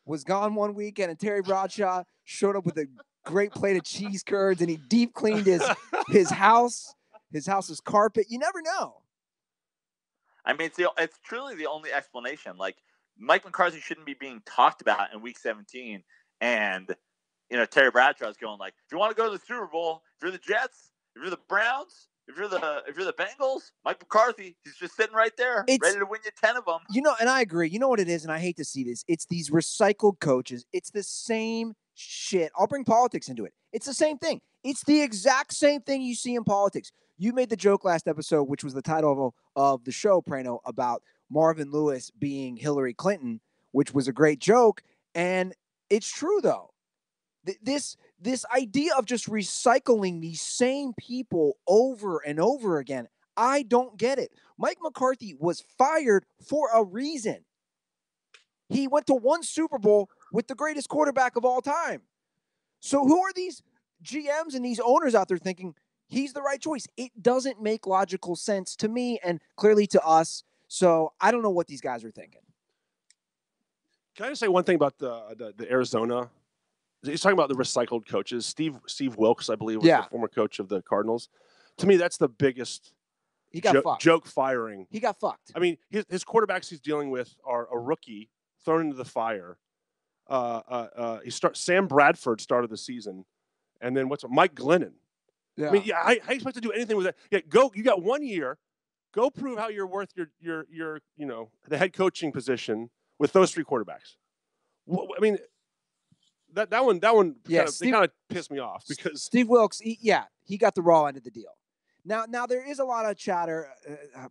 was gone one weekend and Terry Bradshaw showed up with a great plate of cheese curds and he deep cleaned his house. His house's carpet. You never know. I mean, it's truly the only explanation. Mike McCarthy shouldn't be being talked about in Week 17, and Terry Bradshaw's going if you want to go to the Super Bowl, if you're the Jets, if you're the Browns, if you're the Bengals, Mike McCarthy, he's just sitting right there, ready to win you 10 of them. And I agree. You know what it is, and I hate to see this. It's these recycled coaches. It's the same shit. I'll bring politics into it. It's the same thing. It's the exact same thing you see in politics. You made the joke last episode, which was the title of the show, Praino, about Marvin Lewis being Hillary Clinton, which was a great joke. And it's true, though. This idea of just recycling these same people over and over again, I don't get it. Mike McCarthy was fired for a reason. He went to one Super Bowl with the greatest quarterback of all time. So who are these GMs and these owners out there thinking he's the right choice? It doesn't make logical sense to me and clearly to us. So I don't know what these guys are thinking. Can I just say one thing about the Arizona? He's talking about the recycled coaches. Steve Wilkes, I believe, was the former coach of the Cardinals. To me, that's the biggest joke firing. He got fucked. I mean, his quarterbacks he's dealing with are a rookie thrown into the fire. Sam Bradford started the season, and then Mike Glennon. Yeah. I mean, I expect to do anything with that. Yeah, go. You got 1 year. Go prove how you're worth your the head coaching position with those three quarterbacks. I mean. That one kind of pissed me off because Steve Wilkes, he got the raw end of the deal. Now there is a lot of chatter. I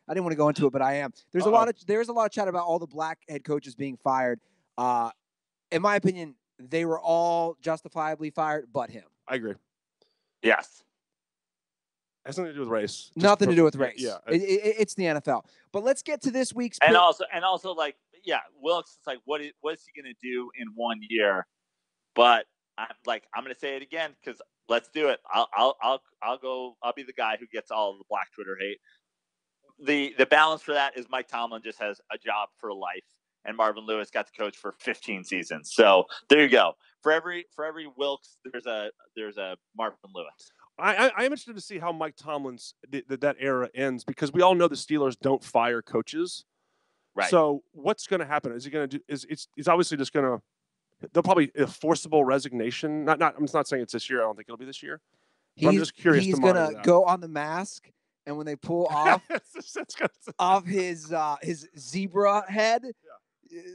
didn't want to go into it, but I am. There's a lot of chatter about all the black head coaches being fired. In my opinion, they were all justifiably fired, but him. I agree. Yes. It has nothing to do with race. Nothing to do with race. Yeah, it's the NFL. But let's get to this week's pick. And also like Wilkes is like what is he going to do in 1 year? But I'm going to say it again because let's do it. I'll go. I'll be the guy who gets all of the black Twitter hate. The balance for that is Mike Tomlin just has a job for life, and Marvin Lewis got to coach for 15 seasons. So there you go. For every Wilkes, there's a Marvin Lewis. I am interested to see how Mike Tomlin's that era ends because we all know the Steelers don't fire coaches. Right. So what's going to happen? Is he going to do? He's obviously just going to. They'll probably a forcible resignation. I'm not saying it's this year. I don't think it'll be this year. I'm just curious. He's going to go on the mask, and when they pull off his zebra head,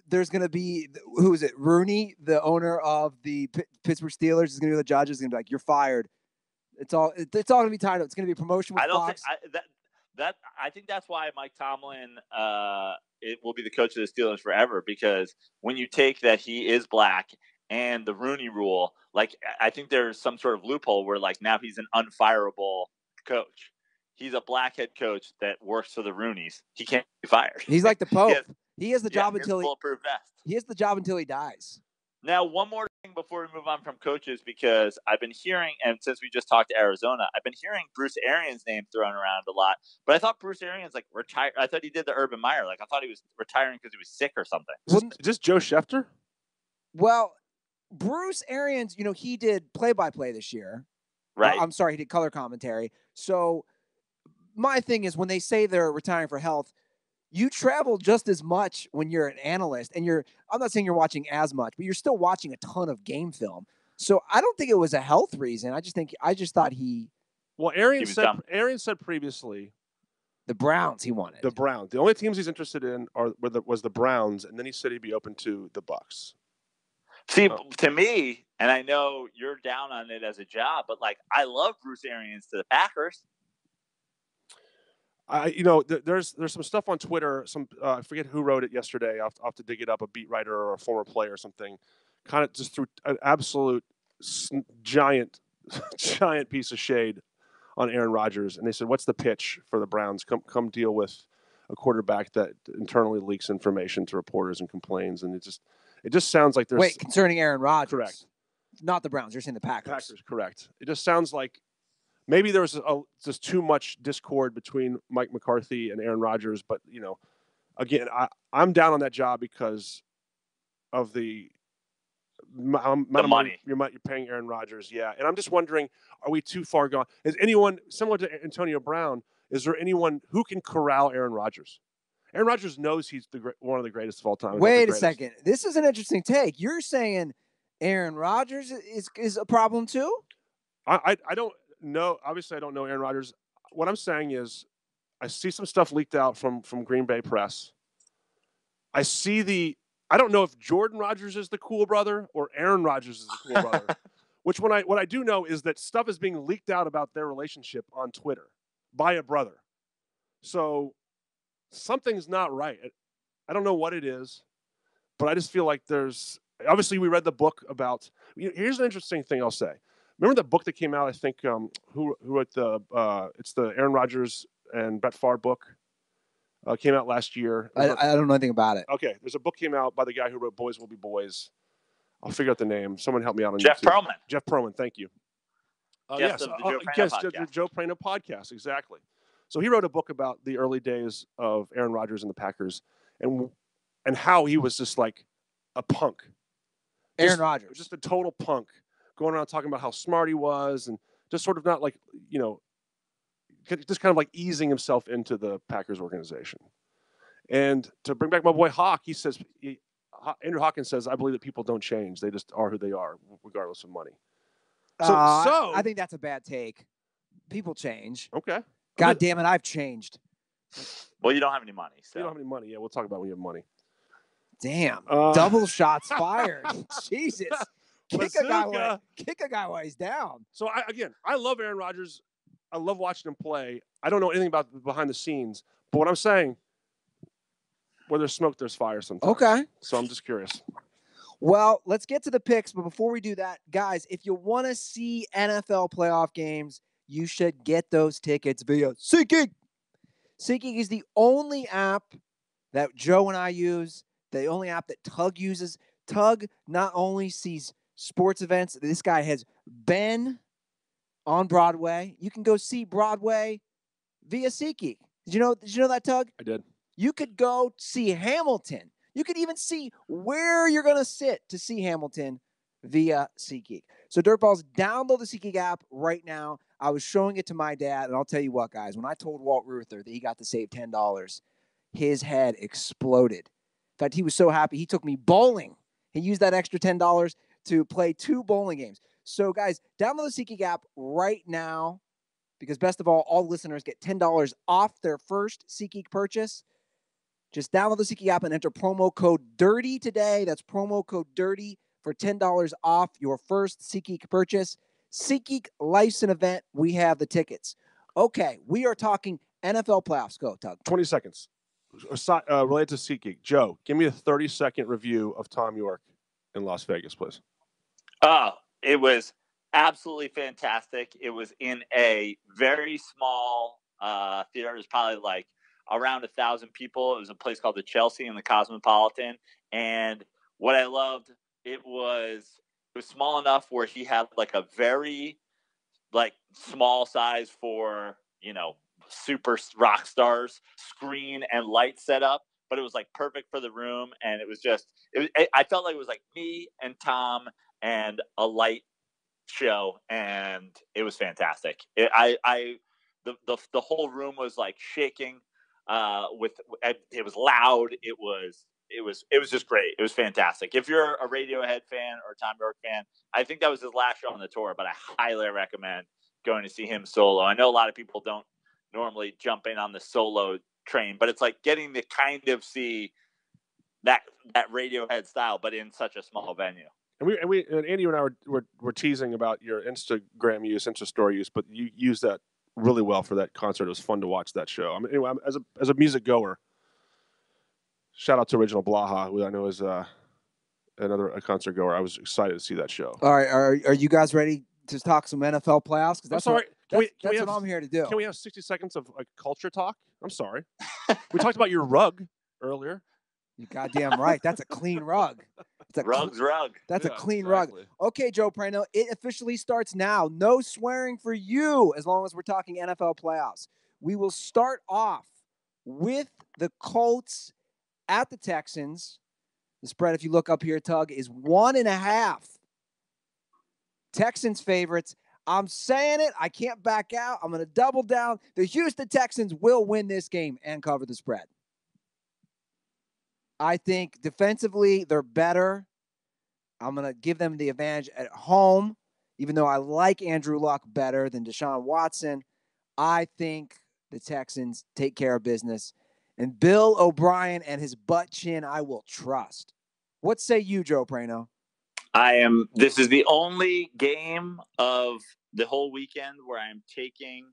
there's going to be who is it? Rooney, the owner of the Pittsburgh Steelers, is going to be the judge. Is going to be like, "You're fired." It's all going to be tied up. It's going to be a promotion with Fox. I think that's why Mike Tomlin it will be the coach of the Steelers forever because when you take that he is black and the Rooney rule, like I think there's some sort of loophole where like now he's an unfireable coach. He's a black head coach that works for the Rooneys. He can't be fired. He's like the Pope. He has the job until he has the job until he dies. Now, one more thing before we move on from coaches, because I've been hearing, and since we just talked to Arizona, I've been hearing Bruce Arians' name thrown around a lot. But I thought Bruce Arians retired. I thought he did the Urban Meyer. Like I thought he was retiring because he was sick or something. Is this Joe Schefter? Well, Bruce Arians, he did play-by-play this year. Right. I'm sorry, he did color commentary. So my thing is when they say they're retiring for health, you travel just as much when you're an analyst, and I'm not saying you're watching as much, but you're still watching a ton of game film. So I don't think it was a health reason. I just thought he. Well, Arians said previously. The Browns he wanted. The Browns. The only teams he's interested in was the Browns, and then he said he'd be open to the Bucs. See, to me, and I know you're down on it as a job, but like I love Bruce Arians to the Packers. There's some stuff on Twitter. I forget who wrote it yesterday. I'll have to dig it up. A beat writer or a former player or something, kind of just threw an absolute giant piece of shade on Aaron Rodgers, and they said, "What's the pitch for the Browns? Come deal with a quarterback that internally leaks information to reporters and complains." And it just sounds like there's concerning Aaron Rodgers, correct? Not the Browns. You're saying the Packers. Packers, correct. It just sounds like. Maybe there was just too much discord between Mike McCarthy and Aaron Rodgers, but again, I'm down on that job because of the money you're paying Aaron Rodgers. Yeah, and I'm just wondering, are we too far gone? Is anyone similar to Antonio Brown? Is there anyone who can corral Aaron Rodgers? Aaron Rodgers knows he's one of the greatest of all time. Wait a second, this is an interesting take. You're saying Aaron Rodgers is a problem too? I don't. No, obviously I don't know Aaron Rodgers. what I'm saying is I see some stuff leaked out from Green Bay press. I don't know if Jordan Rodgers is the cool brother or Aaron Rodgers is the cool brother. What I do know is that stuff is being leaked out about their relationship on Twitter by a brother. So something's not right. I don't know what it is, but I just feel like obviously we read the book about, here's an interesting thing I'll say. Remember the book that came out, I think, who wrote it's the Aaron Rodgers and Brett Favre book, came out last year. I don't know anything about it. Okay, there's a book came out by the guy who wrote Boys Will Be Boys. I'll figure out the name. Someone help me out on Jeff YouTube. Perlman. Jeff Perlman, thank you. Yes, the Joe Praino podcast, exactly. So he wrote a book about the early days of Aaron Rodgers and the Packers, and how he was just like a punk. Aaron Rodgers, just a total punk, going around talking about how smart he was, and just sort of not like, just kind of like easing himself into the Packers organization. And to bring back my boy Hawk, Andrew Hawkins says, I believe that people don't change. They just are who they are, regardless of money. I think that's a bad take. People change. Okay. God damn it, I've changed. Well, you don't have any money. So. You don't have any money. Yeah, we'll talk about when you have money. Damn. Double shots fired. Jesus. Kick a guy while he's down. So, I love Aaron Rodgers. I love watching him play. I don't know anything about behind the scenes. But what I'm saying, where there's smoke, there's fire sometimes. Okay. So I'm just curious. Well, let's get to the picks. But before we do that, guys, if you want to see NFL playoff games, you should get those tickets via SeatGeek. SeatGeek is the only app that Joe and I use, the only app that Tug uses. Tug not only sees sports events, this guy has been on Broadway. You can go see Broadway via SeatGeek. Did you know that, Tug? I did. You could go see Hamilton. You could even see where you're going to sit to see Hamilton via SeatGeek. So Dirtballs, download the SeatGeek app right now. I was showing it to my dad, and I'll tell you what, guys, when I told Walt Ruther that he got to save $10, his head exploded. In fact, he was so happy, he took me bowling. He used that extra $10 to play 2 bowling games. So, guys, download the SeatGeek app right now because, best of all listeners get $10 off their first SeatGeek purchase. Just download the SeatGeek app and enter promo code DIRTY today. That's promo code DIRTY for $10 off your first SeatGeek purchase. SeatGeek Life's an event. We have the tickets. Okay, we are talking NFL playoffs. Go, Tug. 20 seconds. Related to SeatGeek. Joe, give me a 30-second review of Tom York in Las Vegas, please. It was absolutely fantastic. It was in a very small theater. It was probably like around 1,000 people. It was a place called the Chelsea in the Cosmopolitan. And what I loved, it was small enough where he had like a very like small size for, super rock stars screen and light setup, but it was like perfect for the room. And I felt like it was like me and Tom and a light show, and it was fantastic. The whole room was like shaking. It was loud. It was just great. It was fantastic. If you're a Radiohead fan or a Tom York fan, I think that was his last show on the tour, but I highly recommend going to see him solo. I know a lot of people don't normally jump in on the solo train, but it's like getting to kind of see that Radiohead style, but in such a small venue. And Andy and I were teasing about your Instagram use, Insta story use, but you used that really well for that concert. It was fun to watch that show. I mean, anyway, as a music goer, shout out to Original Blaha, who I know is a concert goer. I was excited to see that show. All right, are you guys ready to talk some NFL playoffs? Because I'm sorry. That's what I'm here to do. Can we have 60 seconds of like culture talk? I'm sorry. We talked about your rug earlier. You're goddamn right. That's a clean rug. It's a rug. That's a clean rug. Okay, Joe Praino, it officially starts now. No swearing for you as long as we're talking NFL playoffs. We will start off with the Colts at the Texans. The spread, if you look up here, Tug, is 1.5. Texans favorites. I'm saying it. I can't back out. I'm going to double down. The Houston Texans will win this game and cover the spread. I think defensively they're better. I'm going to give them the advantage at home, even though I like Andrew Luck better than Deshaun Watson. I think the Texans take care of business. And Bill O'Brien and his butt chin, I will trust. What say you, Joe Praino? This is the only game of the whole weekend where I'm taking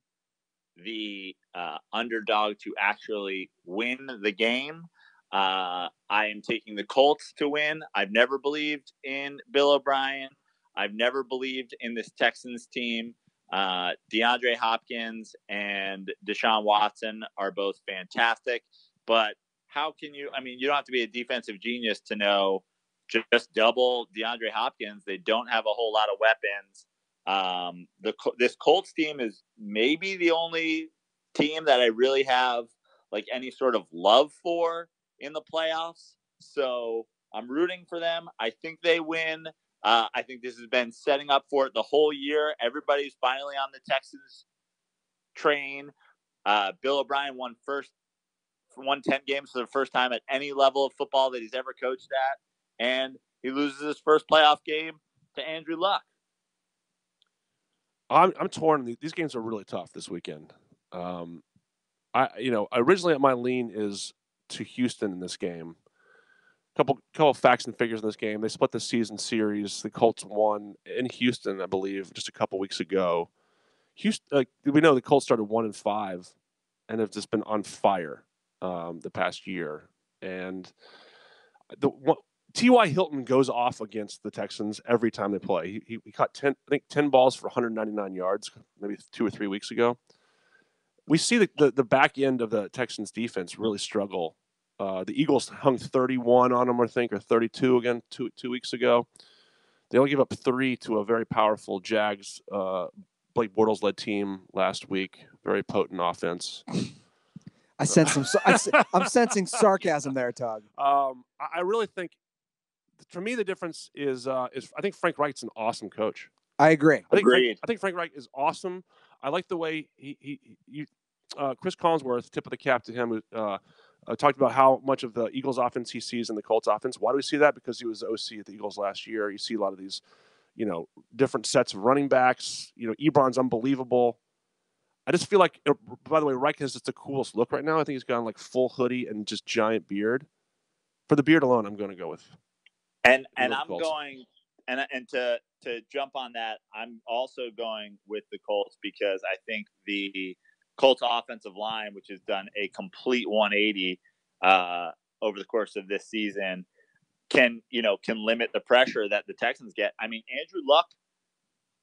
the underdog to actually win the game. I am taking the Colts to win. I've never believed in Bill O'Brien. I've never believed in this Texans team. DeAndre Hopkins and Deshaun Watson are both fantastic, but how can you? I mean, you don't have to be a defensive genius to know just double DeAndre Hopkins. They don't have a whole lot of weapons. This Colts team is maybe the only team that I really have like any sort of love for in the playoffs. So I'm rooting for them. I think they win. I think this has been setting up for it the whole year. Everybody's finally on the Texans train. Bill O'Brien won 10 games for the first time at any level of football that he's ever coached at. And he loses his first playoff game to Andrew Luck. I'm torn. These games are really tough this weekend. Originally my lean is to Houston in this game. Couple of facts and figures in this game. They split the season series. The Colts won in Houston, I believe, just a couple weeks ago. Houston, we know the Colts started 1-5, and have just been on fire the past year. And T.Y. Hilton goes off against the Texans every time they play. He caught 10 balls for 199 yards, maybe 2 or 3 weeks ago. We see the back end of the Texans defense really struggle. The Eagles hung 31 on them, I think, or 32 again 2 weeks ago. They only gave up 3 to a very powerful Jags, Blake Bortles-led team last week. Very potent offense. I sense some. I'm sensing sarcasm there, Tug. I really think, for me, the difference is I think Frank Reich's an awesome coach. I agree. Agreed. I think Frank Reich is awesome. I like the way Chris Collinsworth, tip of the cap to him, talked about how much of the Eagles offense he sees in the Colts offense. Why do we see that? Because he was the OC at the Eagles last year. You see a lot of these, different sets of running backs. Ebron's unbelievable. I just feel like, by the way, Reich has just the coolest look right now. I think he's got like full hoodie and just giant beard. For the beard alone, I'm going to go with. And I'm going, and to jump on that, I'm also going with the Colts because I think the Colts offensive line, which has done a complete 180 over the course of this season, can limit the pressure that the Texans get. I mean, Andrew Luck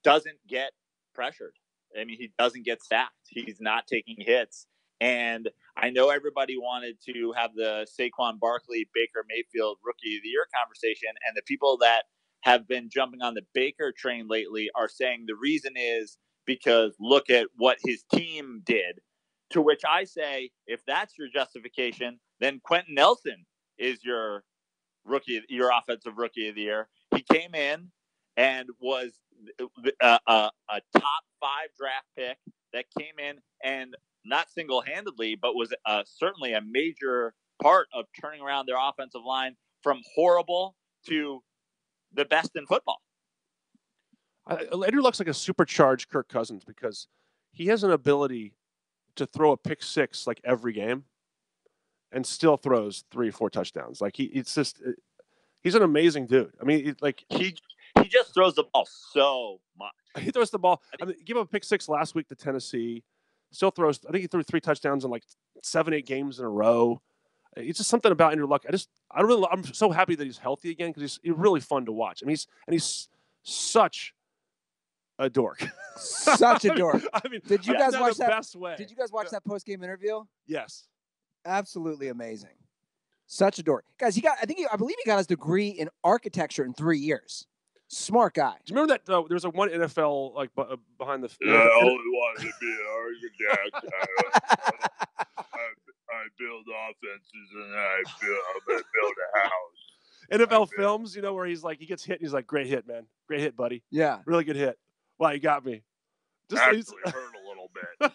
doesn't get pressured. I mean, he doesn't get sacked. He's not taking hits. And I know everybody wanted to have the Saquon Barkley, Baker Mayfield Rookie of the Year conversation, and the people that have been jumping on the Baker train lately are saying the reason is because look at what his team did. To which I say, if that's your justification, then Quentin Nelson is your offensive rookie of the year. He came in and was a top 5 draft pick that came in and not single-handedly, but was certainly a major part of turning around their offensive line from horrible to the best in football. Andrew looks like a supercharged Kirk Cousins because he has an ability to throw a pick six like every game and still throws 3 or 4 touchdowns. Like he's an amazing dude. I mean, he just throws the ball so much. He throws the ball. I mean, give him a pick six last week to Tennessee. Still throws. I think he threw 3 touchdowns in like 7-8 games in a row. It's just something about Andrew Luck. I'm so happy that he's healthy again because he's really fun to watch. I mean, he's such a dork. Such a dork. I mean, did you guys watch that? Best way. Did you guys watch that post-game interview? Yes. Absolutely amazing. Such a dork, guys. I believe he got his degree in architecture in 3 years. Smart guy. Do you remember that? There was one NFL behind the. Yeah, I only wanted to be an architect. I build offenses and I'm gonna build a house. NFL films, where he's like, he gets hit and he's like, "Great hit, man. Great hit, buddy. Yeah, really good hit. Wow, you got me." Just actually hurt a little bit.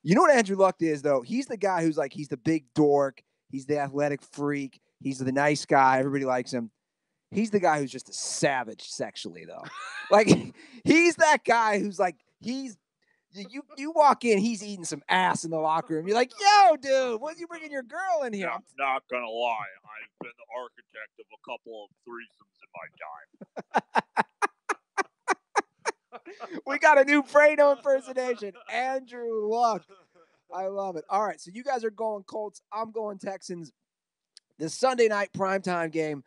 You know what Andrew Luck is though? He's the guy who's like, he's the big dork. He's the athletic freak. He's the nice guy. Everybody likes him. He's the guy who's just a savage sexually, though. Like, he's that guy who's like, You walk in, he's eating some ass in the locker room. You're like, yo, dude, what are you bringing your girl in here? I'm not gonna lie, I've been the architect of a couple of threesomes in my time. We got a new Praino impersonation. Andrew Luck. I love it. All right, so you guys are going Colts. I'm going Texans. The Sunday night primetime game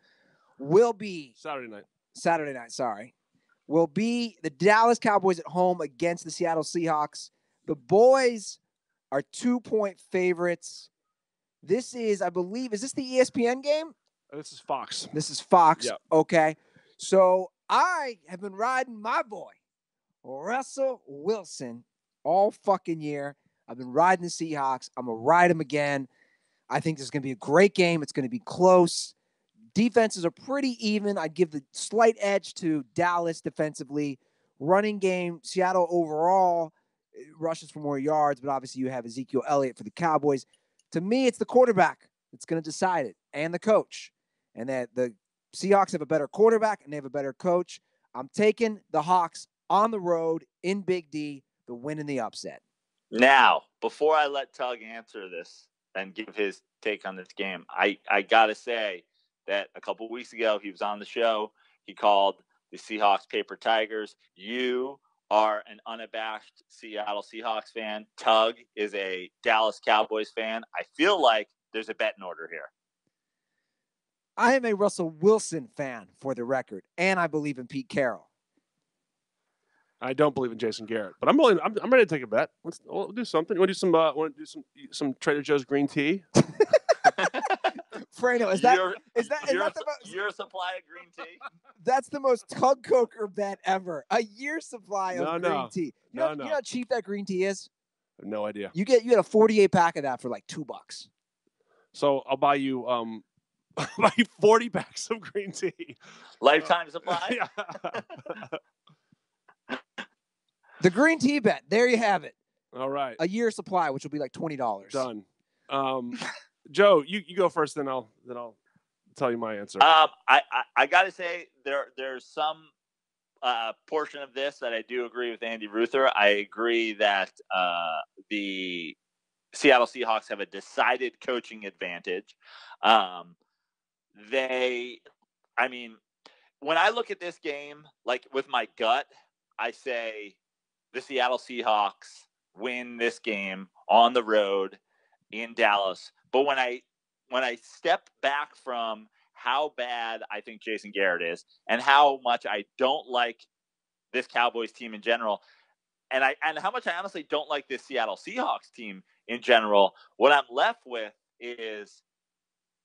will be Saturday night, will be the Dallas Cowboys at home against the Seattle Seahawks. The boys are 2-point favorites. This is, I believe, is this the ESPN game? this is Fox. This is Fox. Yep. Okay. So I have been riding my boy, Russell Wilson, all fucking year. I've been riding the Seahawks. I'm going to ride him again. I think this is going to be a great game. It's going to be close. Defenses are pretty even. I'd give the slight edge to Dallas defensively. Running game, Seattle overall rushes for more yards, but obviously you have Ezekiel Elliott for the Cowboys. To me, it's the quarterback that's going to decide it, and the coach. And that the Seahawks have a better quarterback, and they have a better coach. I'm taking the Hawks on the road in Big D, the win and the upset. Now, before I let Tug answer this and give his take on this game, I got to say that a couple of weeks ago, he was on the show. He called the Seahawks paper tigers. You are an unabashed Seattle Seahawks fan. Tug is a Dallas Cowboys fan. I feel like there's a bet in order here. I am a Russell Wilson fan, for the record, and I believe in Pete Carroll. I don't believe in Jason Garrett, but I'm ready to take a bet. We'll do something. You want to do some Trader Joe's green tea? Praino, is that your supply of green tea? That's the most Tug Coker bet ever. A year supply of green tea. You know how cheap that green tea is? I have no idea. You get a 48 pack of that for like $2. So I'll buy you 40 packs of green tea. Lifetime supply? Yeah. The green tea bet. There you have it. All right. A year supply, which will be like $20. Done. Joe, you go first, then I'll tell you my answer. I got to say there's some portion of this that I do agree with Andy Ruther. I agree that the Seattle Seahawks have a decided coaching advantage. When I look at this game, like with my gut, I say the Seattle Seahawks win this game on the road in Dallas. But when I step back from how bad I think Jason Garrett is and how much I don't like this Cowboys team in general, and how much I honestly don't like this Seattle Seahawks team in general, what I'm left with is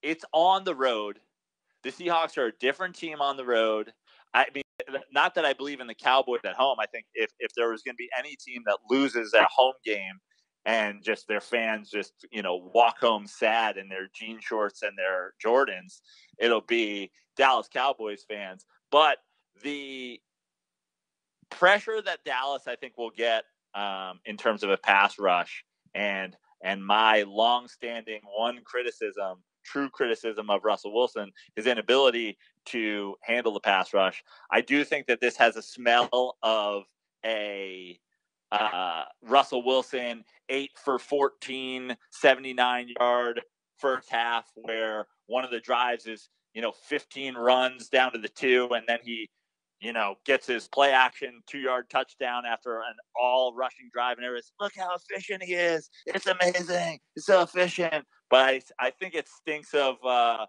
it's on the road. The Seahawks are a different team on the road. I mean, not that I believe in the Cowboys at home. I think if there was going to be any team that loses a home game and just their fans just, walk home sad in their jean shorts and their Jordans, it'll be Dallas Cowboys fans. But the pressure that Dallas, I think, will get in terms of a pass rush and my longstanding true criticism of Russell Wilson, his inability to handle the pass rush. I do think that this has a smell of a Russell Wilson 8 for 14, 79-yard first half, where one of the drives is 15 runs down to the 2, and then he gets his play action 2-yard touchdown after an all rushing drive, and everyone's, look how efficient he is. It's amazing. It's so efficient. But I think it stinks of a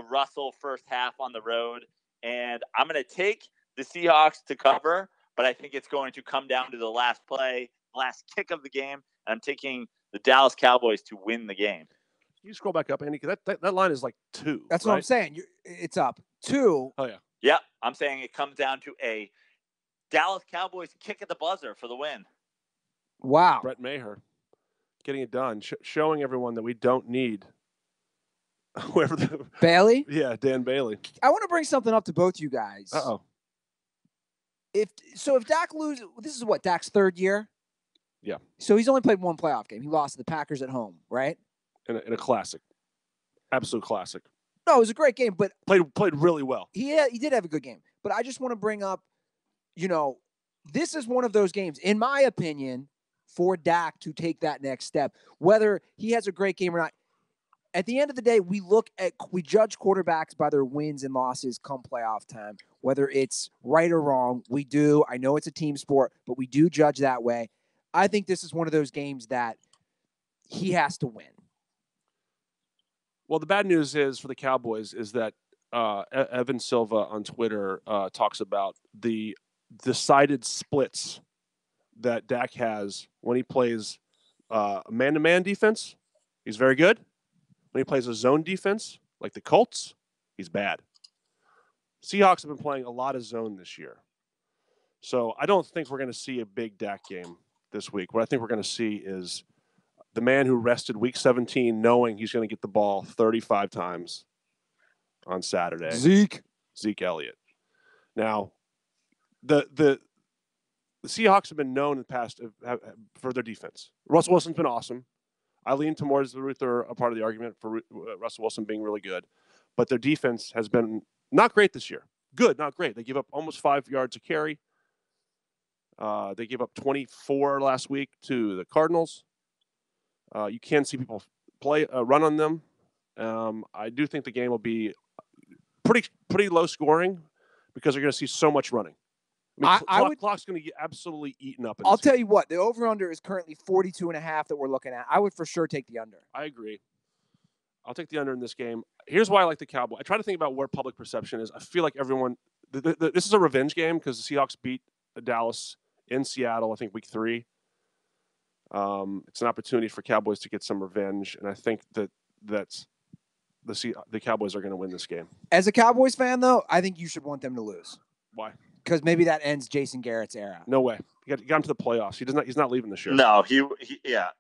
Russell first half on the road. And I'm going to take the Seahawks to cover, but I think it's going to come down to the last play, last kick of the game. And I'm taking the Dallas Cowboys to win the game. Can you scroll back up, Andy? Because that line is like 2. That's right? what I'm saying. It's up 2. Oh, yeah. Yeah, I'm saying it comes down to a Dallas Cowboys kick at the buzzer for the win. Wow. Brett Maher getting it done, showing everyone that we don't need whoever Bailey? Yeah, Dan Bailey. I want to bring something up to both you guys. Uh-oh. If Dak loses, this is what, Dak's 3rd year? Yeah. So he's only played one playoff game. He lost to the Packers at home, right? In a classic. Absolute classic. No, it was a great game, but played really well. He did have a good game. But I just want to bring up, this is one of those games, in my opinion, for Dak to take that next step. Whether he has a great game or not, at the end of the day, we judge quarterbacks by their wins and losses come playoff time. Whether it's right or wrong, we do. I know it's a team sport, but we do judge that way. I think this is one of those games that he has to win. Well, the bad news is for the Cowboys is that Evan Silva on Twitter talks about the decided splits that Dak has when he plays man-to-man defense. He's very good. When he plays a zone defense, like the Colts, he's bad. Seahawks have been playing a lot of zone this year. So I don't think we're going to see a big Dak game this week. What I think we're going to see is the man who rested week 17 knowing he's going to get the ball 35 times on Saturday. Zeke Elliott. Now, the Seahawks have been known in the past for their defense. Russell Wilson's been awesome. I lean towards they're a part of the argument for Russell Wilson being really good. But their defense has been not great this year. Good, not great. They give up almost 5 yards a carry. They gave up 24 last week to the Cardinals. You can see people run on them. I do think the game will be pretty low scoring because they're going to see so much running. Clock's going to get absolutely eaten up. I'll tell you what, the over-under is currently 42.5 that we're looking at. I would for sure take the under. I agree. I'll take the under in this game. Here's why I like the Cowboys. I try to think about where public perception is. I feel like everyone this is a revenge game because the Seahawks beat Dallas in Seattle, I think, week 3. It's an opportunity for Cowboys to get some revenge, and I think that's the Cowboys are going to win this game. As a Cowboys fan, though, I think you should want them to lose. Why? Because maybe that ends Jason Garrett's era. No way. He got him to the playoffs. He's not leaving this year. No,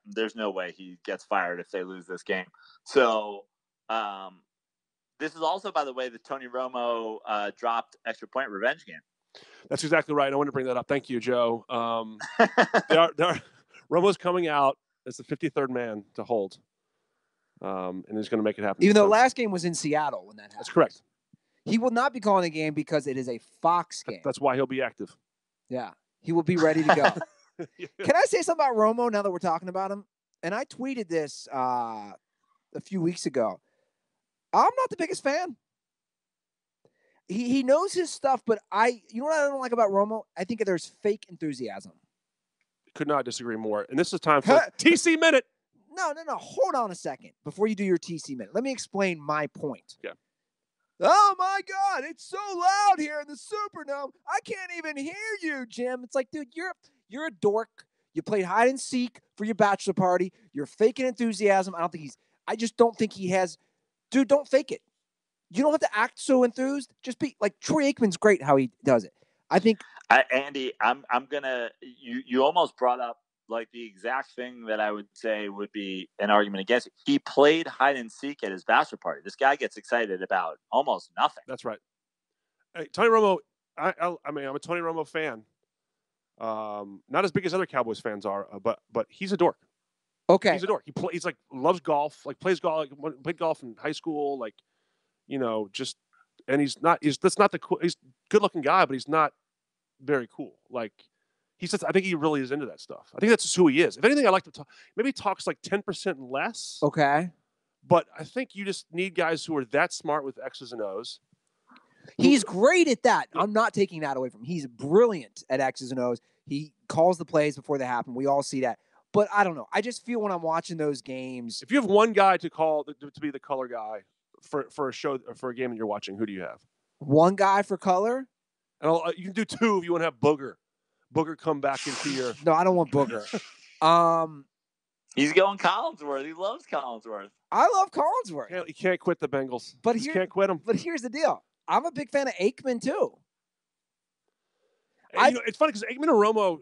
there's no way he gets fired if they lose this game. So, this is also, by the way, the Tony Romo dropped extra point revenge game. That's exactly right. I wanted to bring that up. Thank you, Joe. Romo's coming out as the 53rd man to hold, and he's going to make it happen. Even though last game was in Seattle when that happened. That's correct. He will not be calling the game because it is a Fox game. That's why he'll be active. Yeah. He will be ready to go. Yeah. Can I say something about Romo now that we're talking about him? And I tweeted this a few weeks ago. I'm not the biggest fan. He knows his stuff, but you know what I don't like about Romo? I think there's fake enthusiasm. Could not disagree more. And this is time for TC Minute. No. Hold on a second before you do your TC Minute. Let me explain my point. Yeah. Oh, my God, it's so loud here in the Superdome. I can't even hear you, Jim. It's like, dude, you're a dork. You played hide and seek for your bachelor party. You're faking enthusiasm. I just don't think he has. Dude, don't fake it. You don't have to act so enthused. Just be like Troy Aikman's great how he does it. I think. Andy, I'm going to, you almost brought up like the exact thing that I would say would be an argument against it. He played hide and seek at his bachelor party. This guy gets excited about almost nothing. That's right. Hey, Tony Romo, I'm a Tony Romo fan. Not as big as other Cowboys fans are, but he's a dork. Okay. He's a dork. He's like loves golf, like plays golf, like played golf in high school, like, and he's not he's a good looking guy, but he's not very cool. Like, I think he really is into that stuff. I think that's just who he is. If anything, I like to talk. Maybe he talks like 10% less. Okay. But I think you just need guys who are that smart with X's and O's. He's great at that. I'm not taking that away from him. He's brilliant at X's and O's. He calls the plays before they happen. We all see that. But I don't know. I just feel when I'm watching those games. If you have one guy to be the color guy for a show, for a game that you're watching, who do you have? One guy for color? And you can do two if you want to have Booger. Booger come back into your. No, I don't want Booger. He's going Collinsworth. He loves Collinsworth. I love Collinsworth. He can't quit the Bengals. But he can't quit them. But here's the deal. I'm a big fan of Aikman too. It's funny because Aikman and Romo.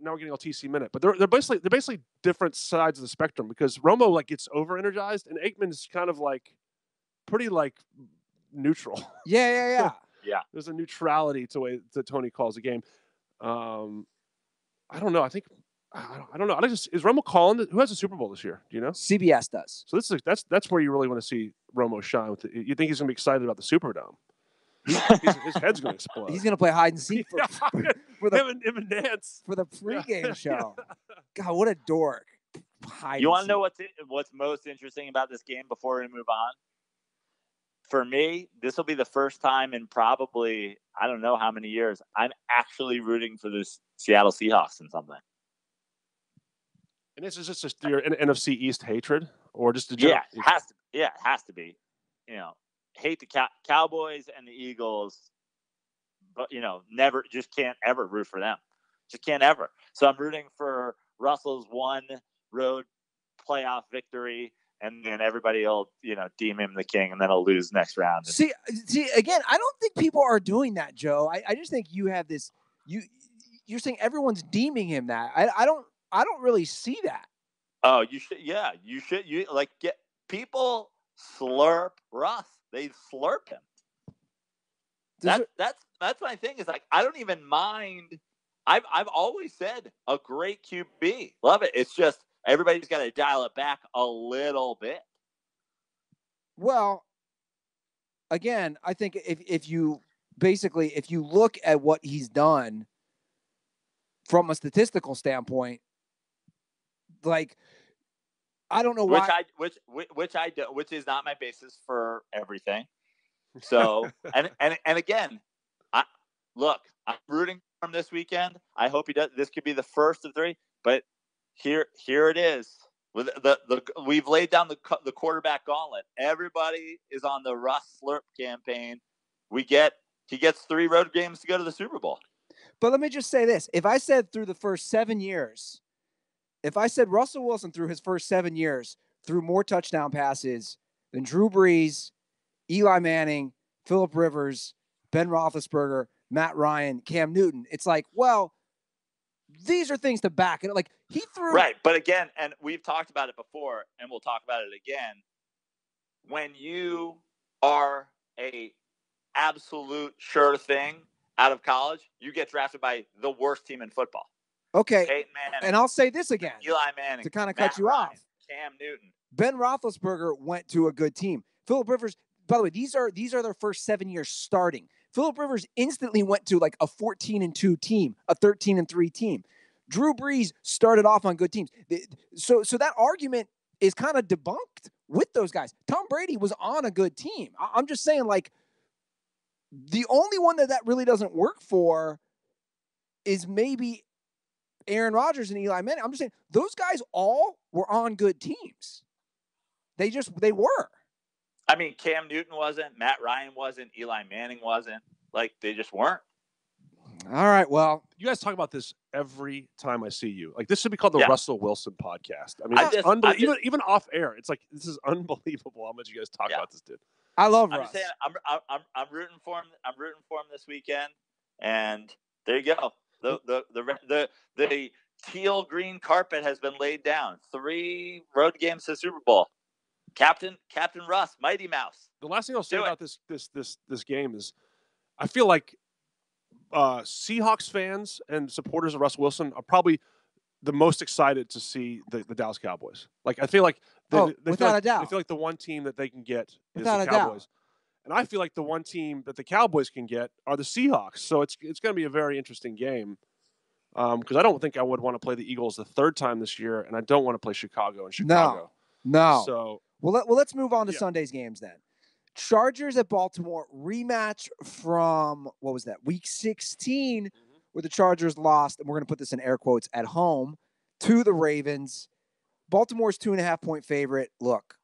Now we're getting all TC Minute, but they're basically different sides of the spectrum because Romo like gets over energized and Aikman is kind of like pretty like neutral. Yeah. Yeah. There's a neutrality to the way that Tony calls the game. I don't know. I don't know. Is Romo calling? Who has the Super Bowl this year? Do you know? CBS does. So that's where you really want to see Romo shine. You think he's going to be excited about the Superdome? his head's going to explode. He's going to play hide and seek for him and Nance for the pregame show. God, what a dork! You want to know what's most interesting about this game before we move on? For me, this will be the first time in probably I don't know how many years I'm actually rooting for this Seattle Seahawks in something. And this is just your NFC East hatred, or just it has to. Yeah, it has to be. Hate the Cowboys and the Eagles, but never just can't ever root for them. Just can't ever. So I'm rooting for Russell's one road playoff victory, and then everybody will deem him the king, and then he'll lose next round. See again, I don't think people are doing that, Joe. I just think you have this. You're saying everyone's deeming him that. I don't really see that. Oh, you should. Yeah, you should. You get people slurp Russ. They slurp him. That's my thing. Is I don't even mind. I've always said a great QB. Love it. It's just everybody's got to dial it back a little bit. Well, again, I think if you look at what he's done from a statistical standpoint, I don't know why. Which is not my basis for everything. So and again, I'm rooting for him this weekend. I hope he does. This could be the first of three, but here it is. With we've laid down the quarterback gauntlet. Everybody is on the Russ Slurp campaign. He gets 3 road games to go to the Super Bowl. But let me just say this: if I said through the first 7 years. If I said Russell Wilson through his first 7 years threw more touchdown passes than Drew Brees, Eli Manning, Phillip Rivers, Ben Roethlisberger, Matt Ryan, Cam Newton, it's these are things to back it. He threw right, but again, and we've talked about it before, and we'll talk about it again. When you are a absolute sure thing out of college, you get drafted by the worst team in football. Okay, Peyton Manning, and I'll say this again. Eli Manning. To kind of cut you off. Cam Newton. Ben Roethlisberger went to a good team. Phillip Rivers, by the way, these are their first 7 years starting. Phillip Rivers instantly went to a 14-2 team, a 13-3 team. Drew Brees started off on good teams. So that argument is kind of debunked with those guys. Tom Brady was on a good team. I'm just saying, the only one that really doesn't work for is maybe Aaron Rodgers and Eli Manning. I'm just saying those guys all were on good teams. They were. I mean, Cam Newton wasn't, Matt Ryan wasn't, Eli Manning wasn't. They just weren't. All right, well. You guys talk about this every time I see you. This should be called the Russell Wilson podcast. I mean, it's unbelievable. Even off air, it's this is unbelievable how much you guys talk about this dude. I love Russ. I'm saying I'm rooting for him. I'm rooting for him this weekend, and there you go. The teal green carpet has been laid down. 3 road games to the Super Bowl. Captain Russ, Mighty Mouse. The last thing I'll say about this game is, I feel like Seahawks fans and supporters of Russ Wilson are probably the most excited to see the Dallas Cowboys. I feel like without a doubt, they feel like the one team that they can get is without the a Cowboys. Doubt. And I feel like the one team that the Cowboys can get are the Seahawks. So it's going to be a very interesting game because I don't think I would want to play the Eagles the 3rd time this year, and I don't want to play Chicago in Chicago. No. So let's move on to Sunday's games then. Chargers at Baltimore, rematch from, what was that, week 16, where the Chargers lost, and we're going to put this in air quotes, at home to the Ravens. Baltimore's 2.5-point favorite. Look,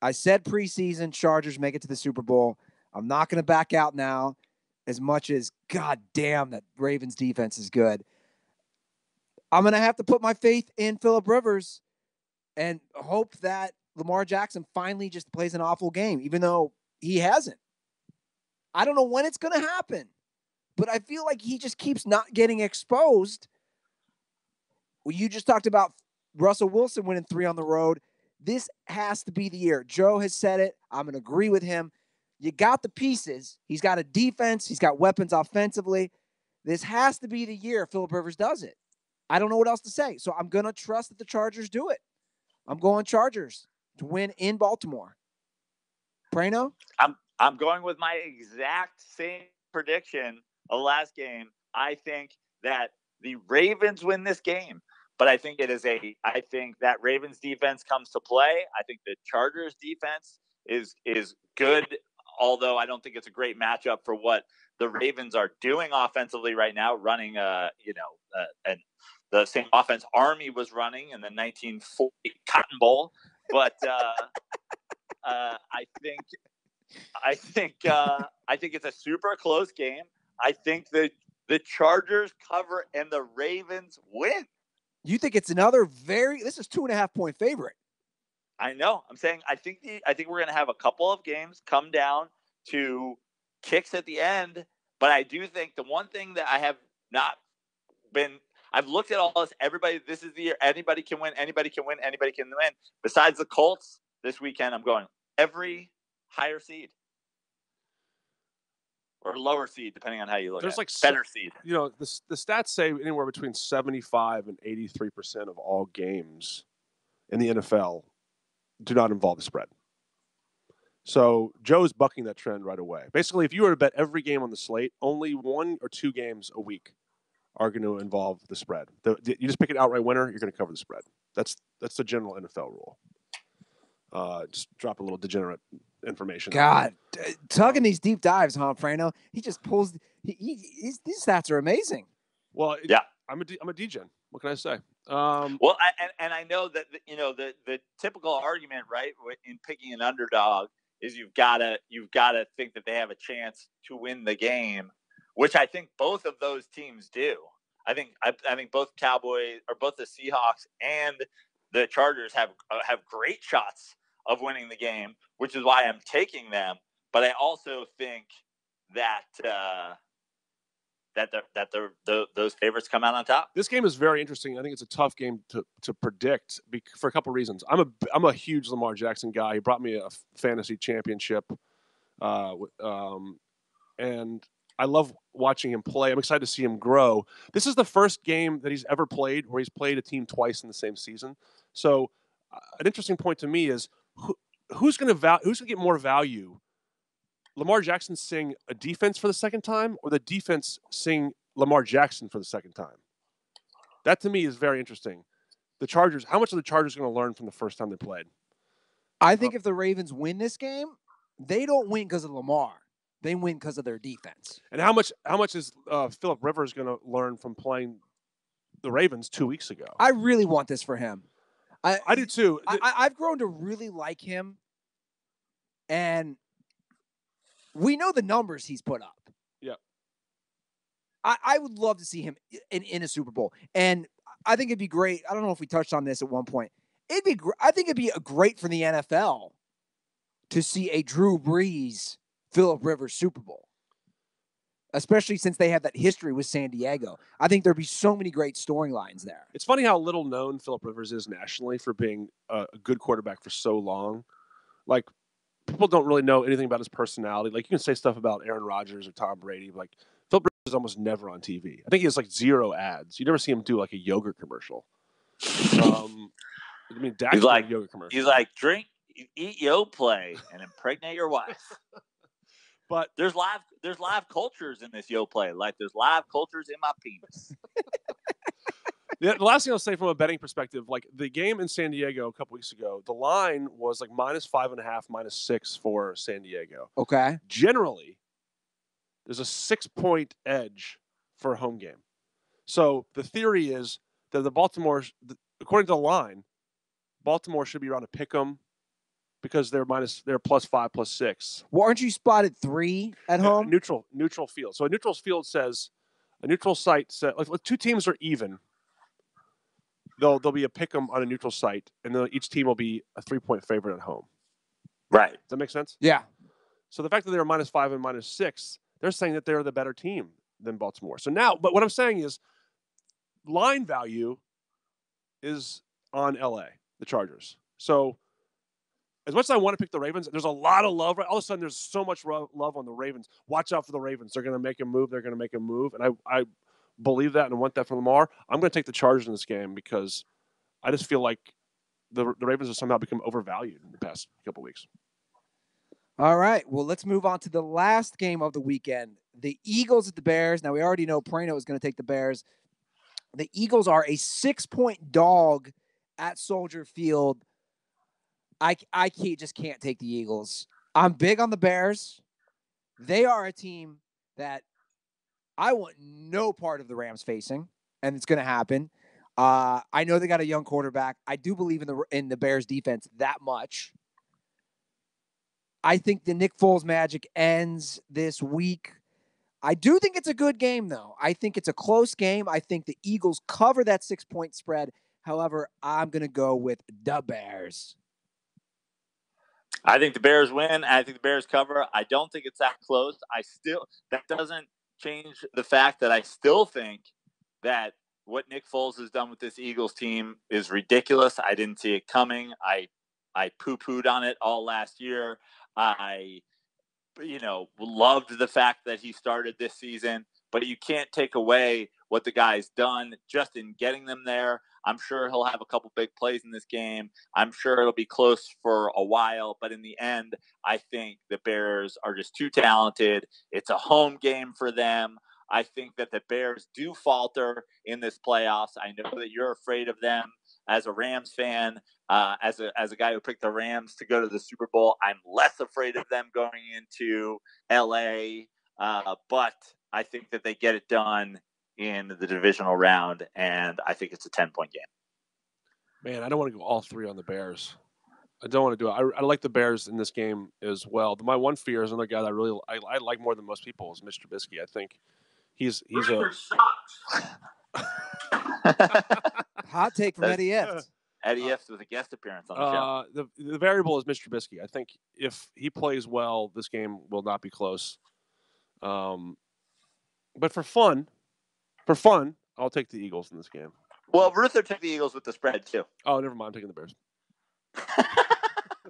I said preseason Chargers make it to the Super Bowl. I'm not going to back out now as much as, God damn, that Ravens defense is good. I'm going to have to put my faith in Phillip Rivers and hope that Lamar Jackson finally just plays an awful game, even though he hasn't. I don't know when it's going to happen, but I feel like he just keeps not getting exposed. Well, you just talked about Russell Wilson winning 3 on the road. This has to be the year. Joe has said it. I'm going to agree with him. You got the pieces. He's got a defense. He's got weapons offensively. This has to be the year Phillip Rivers does it. I don't know what else to say. So I'm going to trust that the Chargers do it. I'm going Chargers to win in Baltimore. Praino? I'm going with my exact same prediction of last game. I think that the Ravens win this game, but I think I think that Ravens defense comes to play. I think the Chargers defense is good, although I don't think it's a great matchup for what the Ravens are doing offensively right now, running and the same offense Army was running in the 1940 Cotton Bowl. But I think it's a super close game. I think the Chargers cover and the Ravens win. You think it's another this is 2.5-point favorite. I know. I'm saying I think we're going to have a couple of games come down to kicks at the end, but I do think the one thing that I have not been I've looked at all this. This is the year. Anybody can win. Anybody can win. Anybody can win. Besides the Colts this weekend, I'm going every higher seed or lower seed, depending on how you look. There's at it. Better seed. You know, the stats say anywhere between 75 and 83% of all games in the NFL do not involve the spread. So Joe's bucking that trend right away. Basically, if you were to bet every game on the slate, only 1 or 2 games a week are going to involve the spread. You just pick an outright winner, you're going to cover the spread. That's the general NFL rule. Just drop a little degenerate information. God, tugging these deep dives, huh, Praino? He just pulls. These stats are amazing. Well, yeah, I'm a degen. What can I say? Well, I know that the typical argument, right, in picking an underdog is you've got to think that they have a chance to win the game, which I think both of those teams do. I think both Cowboys or both the Seahawks and the Chargers have great shots of winning the game, which is why I'm taking them. But I also think that those favorites come out on top. This game is very interesting. I think it's a tough game to predict for a couple of reasons. I'm a huge Lamar Jackson guy. He brought me a fantasy championship, and I love watching him play. I'm excited to see him grow. This is the first game that he's ever played where he's played a team twice in the same season. So, an interesting point to me is who's going to get more value? Lamar Jackson seeing a defense for the second time, or the defense seeing Lamar Jackson for the second time? That to me is very interesting. The Chargers, how much are the Chargers going to learn from the first time they played? I think if the Ravens win this game, they don't win because of Lamar. They win because of their defense. And how much is Phillip Rivers going to learn from playing the Ravens 2 weeks ago? I really want this for him. I do too. I've grown to really like him, and we know the numbers he's put up. Yeah. I would love to see him in a Super Bowl, and I think it'd be great. I don't know if we touched on this at one point. I think it'd be great for the NFL to see a Drew Brees, Phillip Rivers Super Bowl, especially since they have that history with San Diego. I think there'd be so many great storylines there. It's funny how little known Phillip Rivers is nationally for being a good quarterback for so long. Like, people don't really know anything about his personality. Like, you can say stuff about Aaron Rodgers or Tom Brady, but like, Phillip Rivers is almost never on TV. I think he has like 0 ads. You never see him do like a yogurt commercial. I mean, Dak's like yogurt commercial. He's like, drink, eat, Yoplait, and impregnate your wife. But there's live cultures in this Yoplait. Like, there's live cultures in my penis. Yeah, the last thing I'll say from a betting perspective, like the game in San Diego a couple weeks ago, the line was like -5.5, -6 for San Diego. Okay. Generally, there's a 6-point edge for a home game. So the theory is that according to the line, Baltimore should be around a pick 'em because they're +5, +6. Well, aren't you spotted 3 at home? Neutral field. So a neutral field says, a neutral site says, like 2 teams are even. There'll be a pick 'em on a neutral site, and then each team will be a 3-point favorite at home. Right. Does that make sense? Yeah. So the fact that they're -5 and -6, they're saying that they're the better team than Baltimore. So now, but what I'm saying is, line value is on LA, the Chargers. So as much as I want to pick the Ravens, there's a lot of love. All of a sudden, there's so much love on the Ravens. Watch out for the Ravens. They're going to make a move. They're going to make a move. And I believe that and want that from Lamar. I'm going to take the Chargers in this game because I just feel like the Ravens have somehow become overvalued in the past couple weeks. All right. Well, let's move on to the last game of the weekend. The Eagles at the Bears. Now, we already know Praino is going to take the Bears. The Eagles are a 6-point dog at Soldier Field. I just can't take the Eagles. I'm big on the Bears. They are a team that I want no part of the Rams facing, and it's going to happen. I know they got a young quarterback. I do believe in the Bears defense that much. I think the Nick Foles magic ends this week. I do think it's a good game, though. I think it's a close game. I think the Eagles cover that 6-point spread. However, I'm going to go with the Bears. I think the Bears win. I think the Bears cover. I don't think it's that close. That doesn't change the fact that I still think that what Nick Foles has done with this Eagles team is ridiculous. I didn't see it coming. I poo-pooed on it all last year. I loved the fact that he started this season, but you can't take away what the guy's done just in getting them there. I'm sure he'll have a couple big plays in this game. I'm sure it'll be close for a while, but in the end, I think the Bears are just too talented. It's a home game for them. I think that the Bears do falter in this playoffs. I know that you're afraid of them as a Rams fan. As a guy who picked the Rams to go to the Super Bowl, I'm less afraid of them going into LA. But I think that they get it done in the divisional round, and I think it's a 10-point game. Man, I don't want to go all three on the Bears. I don't want to do it. I like the Bears in this game as well. My one fear is another guy that I like more than most people is Mr. Trubisky. I think he's a hot take from Eddie Ift. Eddie Ift with a guest appearance on the show. The variable is Mr. Trubisky. I think if he plays well, this game will not be close. But for fun, I'll take the Eagles in this game. Well, Ruther took the Eagles with the spread too. Oh, never mind. I'm taking the Bears.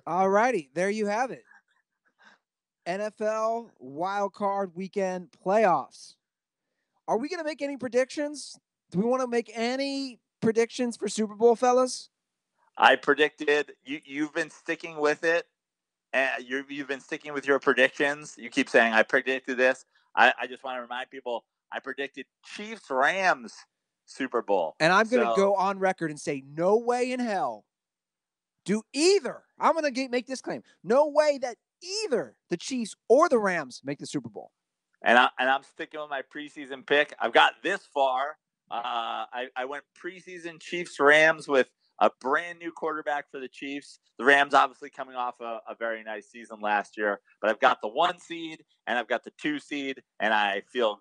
All righty. There you have it. NFL Wild Card Weekend playoffs. Are we going to make any predictions? Do we want to make any predictions for Super Bowl, fellas? I predicted. You've been sticking with it. And you've been sticking with your predictions. You keep saying, I predicted this. I just want to remind people, I predicted Chiefs-Rams Super Bowl. And I'm going to go on record and say, no way in hell do either. I'm going to make this claim. No way that either the Chiefs or the Rams make the Super Bowl. And I'm sticking with my preseason pick. I've got this far. I went preseason Chiefs-Rams with a brand new quarterback for the Chiefs. The Rams obviously coming off a very nice season last year, but I've got the 1 seed and I've got the 2 seed, and I feel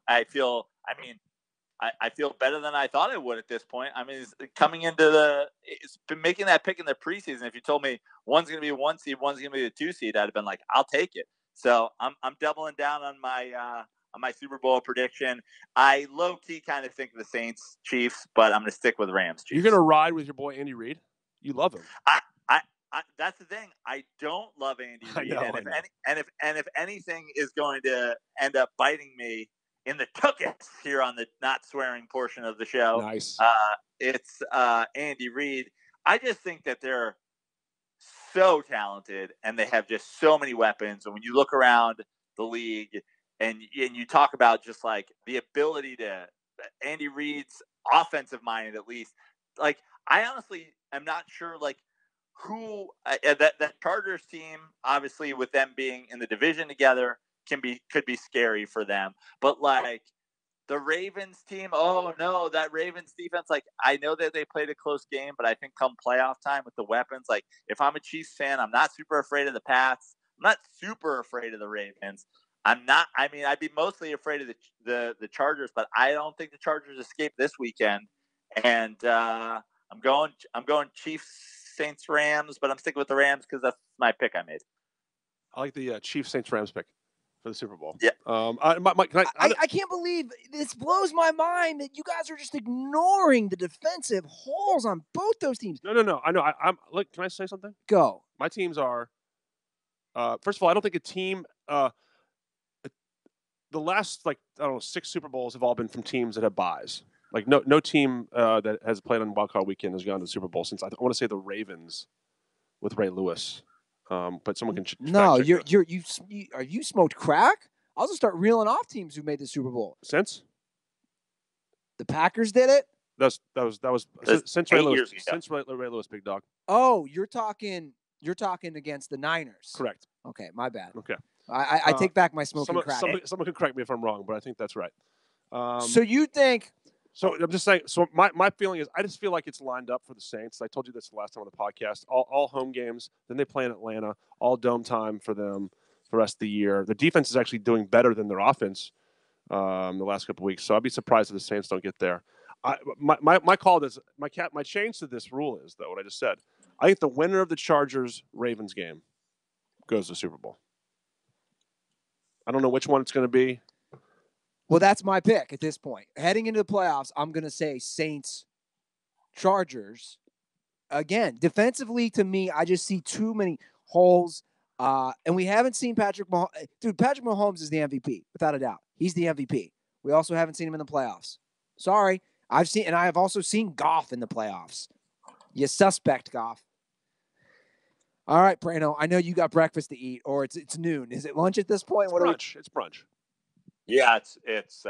better than I thought I would at this point. I mean, it's been making that pick in the preseason. If you told me one's going to be a 1 seed, one's going to be the 2 seed, I'd have been like, I'll take it. So I'm doubling down on my Super Bowl prediction. I low key kind of think of the Saints Chiefs, but I'm going to stick with Rams Chiefs. You're going to ride with your boy Andy Reid? You love him. That's the thing. I don't love Andy Reid, and if anything is going to end up biting me in the tuckets here on the not swearing portion of the show, nice. It's Andy Reid. I just think that they're so talented and they have just so many weapons. And when you look around the league and you talk about just like the ability to Andy Reid's offensive mind, at least, like I honestly am not sure like who that Chargers team, obviously with them being in the division together, could be scary for them. But like the Ravens team, oh no, that Ravens defense, like I know that they played a close game, but I think come playoff time with the weapons, like if I'm a Chiefs fan, I'm not super afraid of the Pats. I'm not super afraid of the Ravens. I'd be mostly afraid of the Chargers, but I don't think the Chargers escape this weekend. And I'm going Chiefs, Saints, Rams, but I'm sticking with the Rams because that's my pick I made. I like the Chiefs, Saints, Rams pick for the Super Bowl. Yeah. I can't believe this blows my mind that you guys are just ignoring the defensive holes on both those teams. No. I know. Look, can I say something? Go. My teams are. First of all, I don't think a team. The last 6 Super Bowls have all been from teams that have buys. Like no team that has played on Wild Card Weekend has gone to the Super Bowl since I want to say the Ravens with Ray Lewis. But someone can No, fact check that. are you smoked crack? I'll just start reeling off teams who made the Super Bowl. Since The Packers did it. that was since Ray 8 Lewis, years ago. since Ray Lewis, big dog. Oh, you're talking against the Niners. Correct. Okay, my bad. Okay. I take back my smoking crack. Someone can correct me if I'm wrong, but I think that's right. So you think? So I'm just saying. So my feeling is, I just feel like it's lined up for the Saints. I told you this the last time on the podcast. All home games. Then they play in Atlanta. All dome time for them for the rest of the year. The defense is actually doing better than their offense the last couple of weeks. So I'd be surprised if the Saints don't get there. My call is my change to this rule is, though, what I just said. I think the winner of the Chargers-Ravens game goes to the Super Bowl. I don't know which one it's going to be. Well, that's my pick at this point. Heading into the playoffs, I'm going to say Saints, Chargers. Again, defensively, to me, I just see too many holes. And we haven't seen Patrick Mahomes. Dude, Patrick Mahomes is the MVP, without a doubt. He's the MVP. We also haven't seen him in the playoffs. Sorry. I have also seen Goff in the playoffs. You suspect, Goff. All right, Praino, I know you got breakfast to eat, or it's noon. Is it lunch at this point? Brunch. It's brunch. Yeah, it's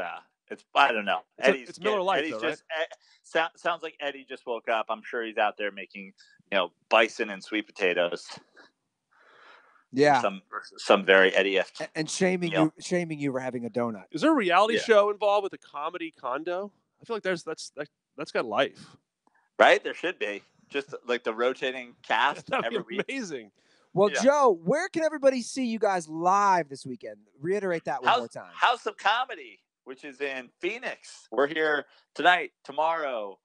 I don't know. It's Miller Lite, Eddie's though, just sounds like Eddie just woke up. I'm sure he's out there making bison and sweet potatoes. Yeah, some very Eddie-esque. And shaming you for having a donut. Is there a reality show involved with a comedy condo? I feel like that's got life. Right? There should be. Just like the rotating cast That'd every be amazing. week. Well, yeah. Joe, where can everybody see you guys live this weekend? Reiterate that one more time. House of Comedy, which is in Phoenix. We're here tonight, tomorrow.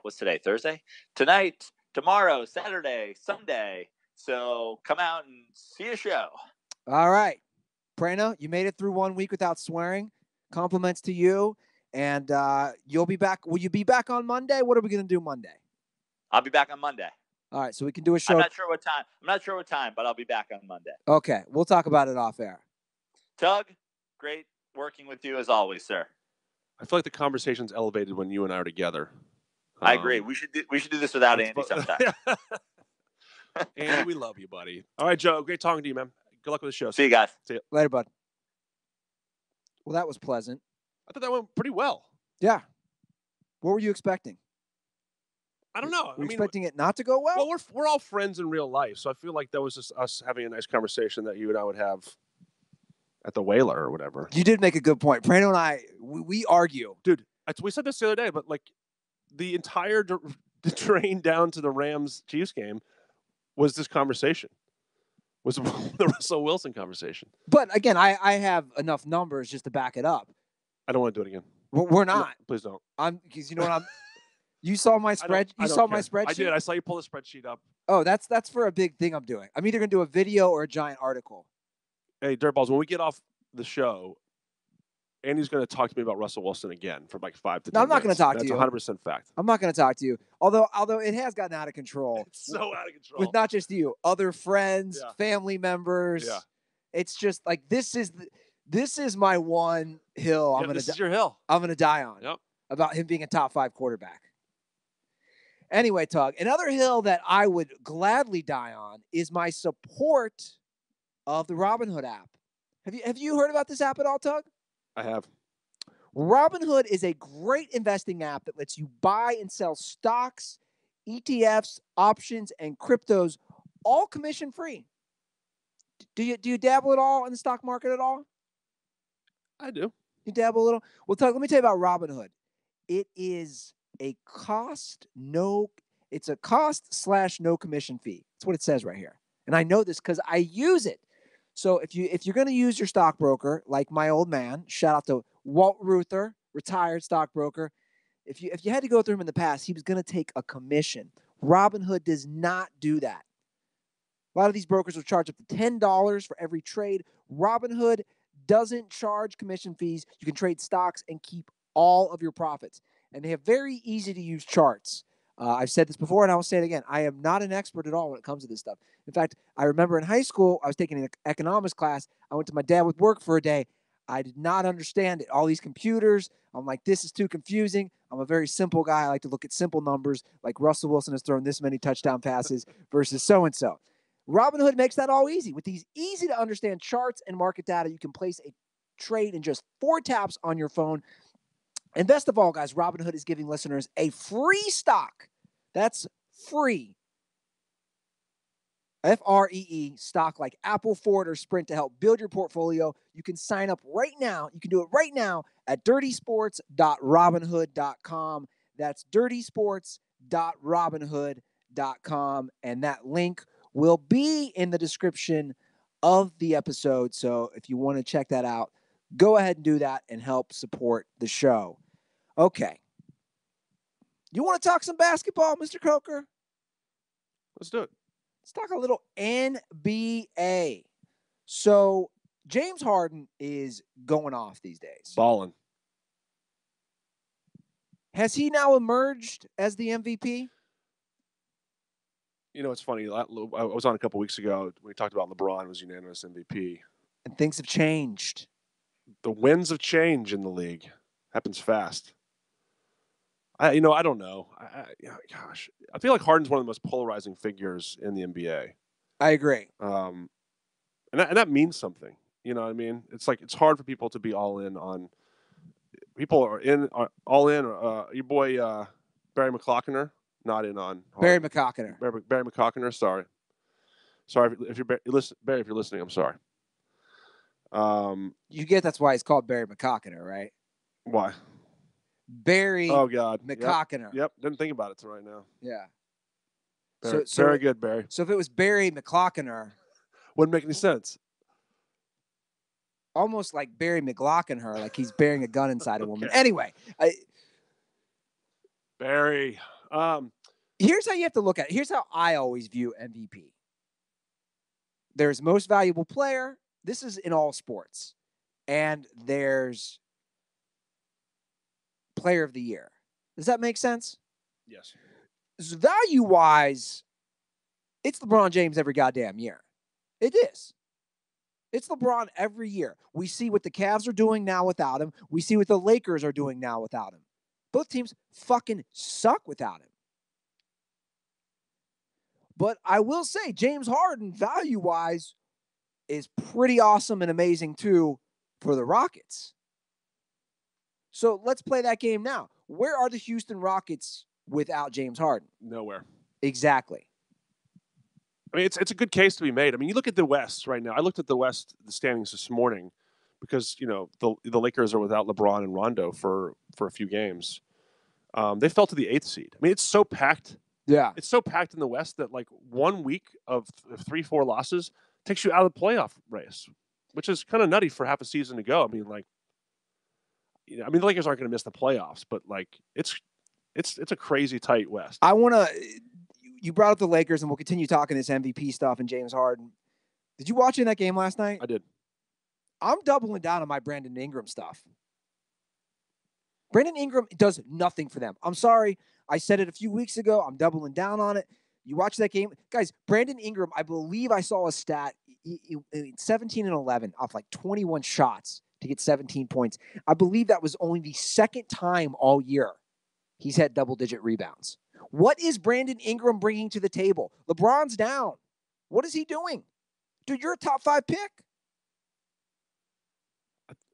What's today? Thursday? Tonight, tomorrow, Saturday, Sunday. So come out and see a show. All right. Praino, you made it through 1 week without swearing. Compliments to you. And you'll be back. Will you be back on Monday? What are we going to do Monday? I'll be back on Monday. All right, so we can do a show. I'm not sure what time, but I'll be back on Monday. Okay, we'll talk about it off air. Tug, great working with you as always, sir. I feel like the conversation's elevated when you and I are together. I agree. We should do this without Andy sometime. Andy, we love you, buddy. All right, Joe, great talking to you, man. Good luck with the show. See you guys. See you later, bud. Well, that was pleasant. I thought that went pretty well. Yeah. What were you expecting? I don't know. Were you expecting it not to go well? Well, we're all friends in real life, so I feel like that was just us having a nice conversation that you and I would have at the Whaler or whatever. You did make a good point. Praino and I, we argue. Dude, we said this the other day, but like the entire train down to the Rams-Chiefs game was this conversation. Was the Russell Wilson conversation. But again, I have enough numbers just to back it up. I don't want to do it again. We're not. Please don't. Because you know what I'm. You saw my spread. You saw my spreadsheet. I did. I saw you pull the spreadsheet up. Oh, that's for a big thing I'm doing. I'm either going to do a video or a giant article. Hey, Dirtballs, when we get off the show, Andy's going to talk to me about Russell Wilson again for like 5 to 10 minutes. I'm not going to talk to you. That's 100% fact. I'm not going to talk to you. Although it has gotten out of control. It's so out of control. With not just you, other friends, family members. Yeah. It's just like this is my one hill. This is your hill. I'm going to die on. Yep. About him being a top 5 quarterback. Anyway, Tug, another hill that I would gladly die on is my support of the Robinhood app. Have you heard about this app at all, Tug? I have. Robinhood is a great investing app that lets you buy and sell stocks, ETFs, options, and cryptos, all commission-free. Do you dabble at all in the stock market at all? I do. You dabble a little? Well, Tug, let me tell you about Robinhood. It is a cost/no commission fee. That's what it says right here. And I know this because I use it. So if you're going to use your stockbroker, like my old man, shout out to Walt Ruther, retired stockbroker. If you had to go through him in the past, he was going to take a commission. Robinhood does not do that. A lot of these brokers will charge up to $10 for every trade. Robinhood doesn't charge commission fees. You can trade stocks and keep all of your profits. And they have very easy to use charts. I've said this before and I will say it again. I am not an expert at all when it comes to this stuff. In fact, I remember in high school, I was taking an economics class. I went to my dad with work for a day. I did not understand it. All these computers, I'm like, this is too confusing. I'm a very simple guy. I like to look at simple numbers, like Russell Wilson has thrown this many touchdown passes versus so-and-so. Robinhood makes that all easy. With these easy-to-understand charts and market data, you can place a trade in just 4 taps on your phone. And best of all, guys, Robinhood is giving listeners a free stock. That's free. Free stock like Apple, Ford, or Sprint to help build your portfolio. You can sign up right now. You can do it right now at dirtysports.robinhood.com. That's dirtysports.robinhood.com. And that link will be in the description of the episode. So if you want to check that out, go ahead and do that and help support the show. Okay. You want to talk some basketball, Mr. Coker? Let's do it. Let's talk a little NBA. So James Harden is going off these days. Balling. Has he now emerged as the MVP? You know, it's funny. I was on a couple weeks ago. We talked about LeBron was unanimous MVP. And things have changed. The winds of change in the league. Happens fast. I don't know. Gosh, I feel like Harden's one of the most polarizing figures in the NBA. I agree. And that means something. You know what I mean? It's like it's hard for people to be all in on. People are all in. Your boy Barry McLaughliner not in on Barry Harden. McLaughliner. Barry McLaughliner. Sorry if you're Barry, if you're listening, I'm sorry. You get that's why he's called Barry McLaughliner, right? Why? Barry. Oh God, McLaughliner. Yep. Didn't think about it till right now. Yeah. Barry, so very good, Barry. So if it was Barry McLaughliner, wouldn't make any sense. Almost like Barry McLaughliner, like he's bearing a gun inside a woman. Okay. Anyway, Barry. Here's how you have to look at it. Here's how I always view MVP. There's most valuable player. This is in all sports. And there's player of the year. Does that make sense? Yes. Value-wise, it's LeBron James every goddamn year. It is. It's LeBron every year. We see what the Cavs are doing now without him. We see what the Lakers are doing now without him. Both teams fucking suck without him. But I will say, James Harden, value-wise, is pretty awesome and amazing, too, for the Rockets. So let's play that game now. Where are the Houston Rockets without James Harden? Nowhere. Exactly. I mean, it's a good case to be made. I mean, you look at the West right now. I looked at the West, the standings this morning, because the Lakers are without LeBron and Rondo for a few games. They fell to the 8th seed. I mean, it's so packed. Yeah, it's so packed in the West that like 1 week of 3-4 losses takes you out of the playoff race, which is kind of nutty for half a season to go. I mean, like, the Lakers aren't going to miss the playoffs, but like it's a crazy tight West. You brought up the Lakers, and we'll continue talking this MVP stuff and James Harden. Did you watch in that game last night? I did. I'm doubling down on my Brandon Ingram stuff. Brandon Ingram does nothing for them. I'm sorry. I said it a few weeks ago. I'm doubling down on it. You watch that game. Guys, Brandon Ingram, I believe I saw a stat, 17 and 11 off like 21 shots to get 17 points. I believe that was only the second time all year he's had double-digit rebounds. What is Brandon Ingram bringing to the table? LeBron's down. What is he doing? Dude, you're a top 5 pick.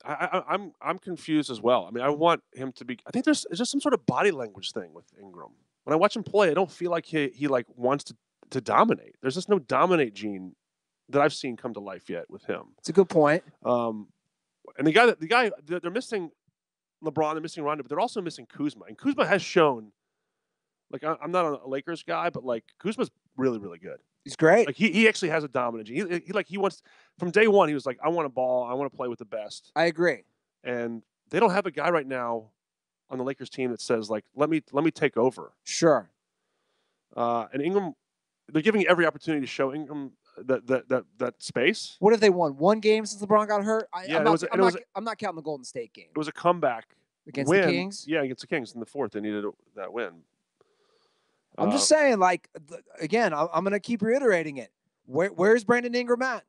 I'm confused as well. I mean, I want him to be. I think there's just some sort of body language thing with Ingram. When I watch him play, I don't feel like he like wants to dominate. There's just no dominate gene that I've seen come to life yet with him. It's a good point. And the guy they're missing LeBron, they're missing Rondo, but they're also missing Kuzma. And Kuzma has shown. Like, I'm not a Lakers guy, but like Kuzma's really, really good. He's great. Like he actually has a dominant gene. He wants from day one. He was like, I want a ball. I want to play with the best. I agree. And they don't have a guy right now on the Lakers team that says like, let me take over. Sure. And Ingram, they're giving every opportunity to show Ingram that space. What have they won? 1 game since LeBron got hurt? I'm not counting the Golden State game. It was a comeback against the Kings. Yeah, against the Kings in the 4th. They needed that win. I'm just saying, like, again, I'm going to keep reiterating it. Where's Brandon Ingram at?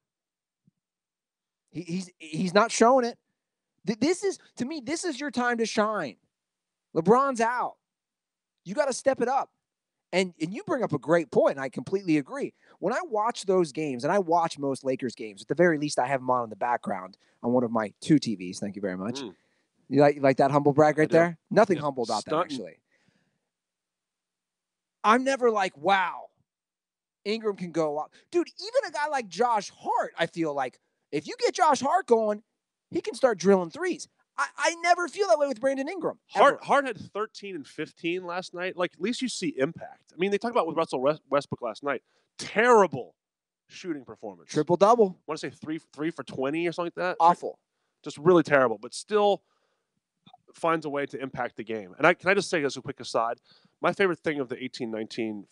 He's not showing it. This is your time to shine. LeBron's out. You got to step it up. And you bring up a great point, and I completely agree. When I watch those games, and I watch most Lakers games, at the very least, I have them on in the background on one of my 2 TVs. Thank you very much. You like that humble brag right there? Nothing humble about that, actually. I'm never like, wow, Ingram can go up. Dude, even a guy like Josh Hart, I feel like, if you get Josh Hart going, he can start drilling threes. I never feel that way with Brandon Ingram. Hart had 13 and 15 last night. Like, at least you see impact. I mean, they talked about with Russell Westbrook last night. Terrible shooting performance. Triple-double. I want to say 3 for 20 or something like that. Awful. Just really terrible, but still finds a way to impact the game. And can I just say as a quick aside, my favorite thing of the 18-19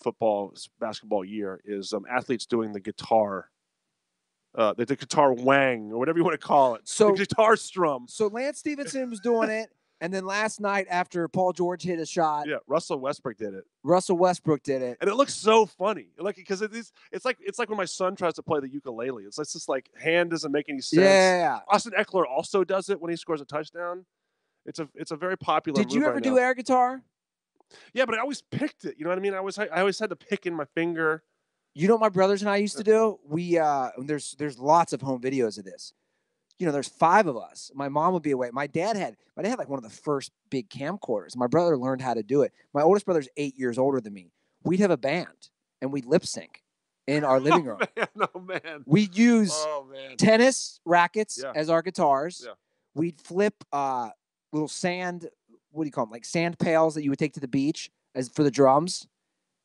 basketball year is athletes doing the guitar the guitar wang or whatever you want to call it. So the guitar strum. So Lance Stevenson was doing it, and then last night after Paul George hit a shot, Russell Westbrook did it. And it looks so funny, like because it's like when my son tries to play the ukulele. It's just like hand doesn't make any sense. Yeah. Austin Eckler also does it when he scores a touchdown. It's a very popular. Did you ever do air guitar? Yeah, but I always picked it. You know what I mean? I always had the pick in my finger. You know what my brothers and I used to do? We there's lots of home videos of this. You know, there's 5 of us. My mom would be away. My dad had like one of the first big camcorders. My brother learned how to do it. My oldest brother's 8 years older than me. We'd have a band and we'd lip sync in our living room. Oh man. We'd use tennis rackets as our guitars. Yeah. We'd flip little sand, what do you call them? Like sand pails that you would take to the beach as for the drums,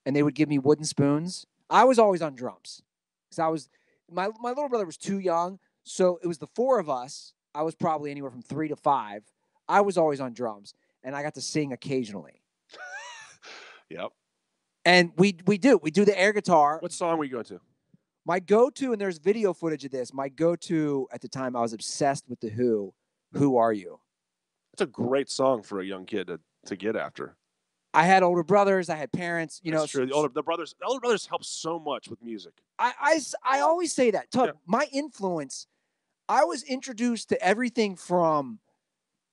and they would give me wooden spoons. I was always on drums because my little brother was too young, so it was the 4 of us. I was probably anywhere from 3 to 5. I was always on drums, and I got to sing occasionally. Yep. And we do the air guitar. What song were you going to? My go-to, and there's video footage of this. My go-to at the time, I was obsessed with the Who. Who Are You? It's a great song for a young kid to get after. I had older brothers. I had parents. You know, true. The older brothers help so much with music. I always say that. Tug, my influence, I was introduced to everything from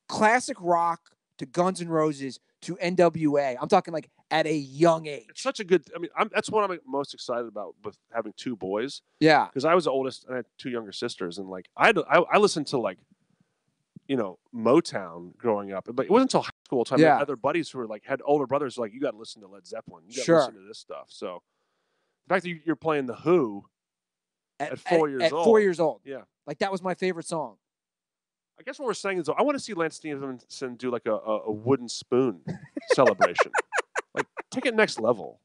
classic rock to Guns N' Roses to NWA. I'm talking like at a young age. It's such a good. I mean, that's what I'm most excited about with having 2 boys. Yeah, because I was the oldest and I had 2 younger sisters, and like I listened to like, you know, Motown growing up, but it wasn't until high school time. I had other buddies who were like had older brothers who were like, you got to listen to Led Zeppelin, you got to listen to this stuff. So the fact that you're playing the Who at 4 years old. 4 years old, yeah, like that was my favorite song. I guess what we're saying is, I want to see Lance Stevenson do like a wooden spoon celebration, like take it next level.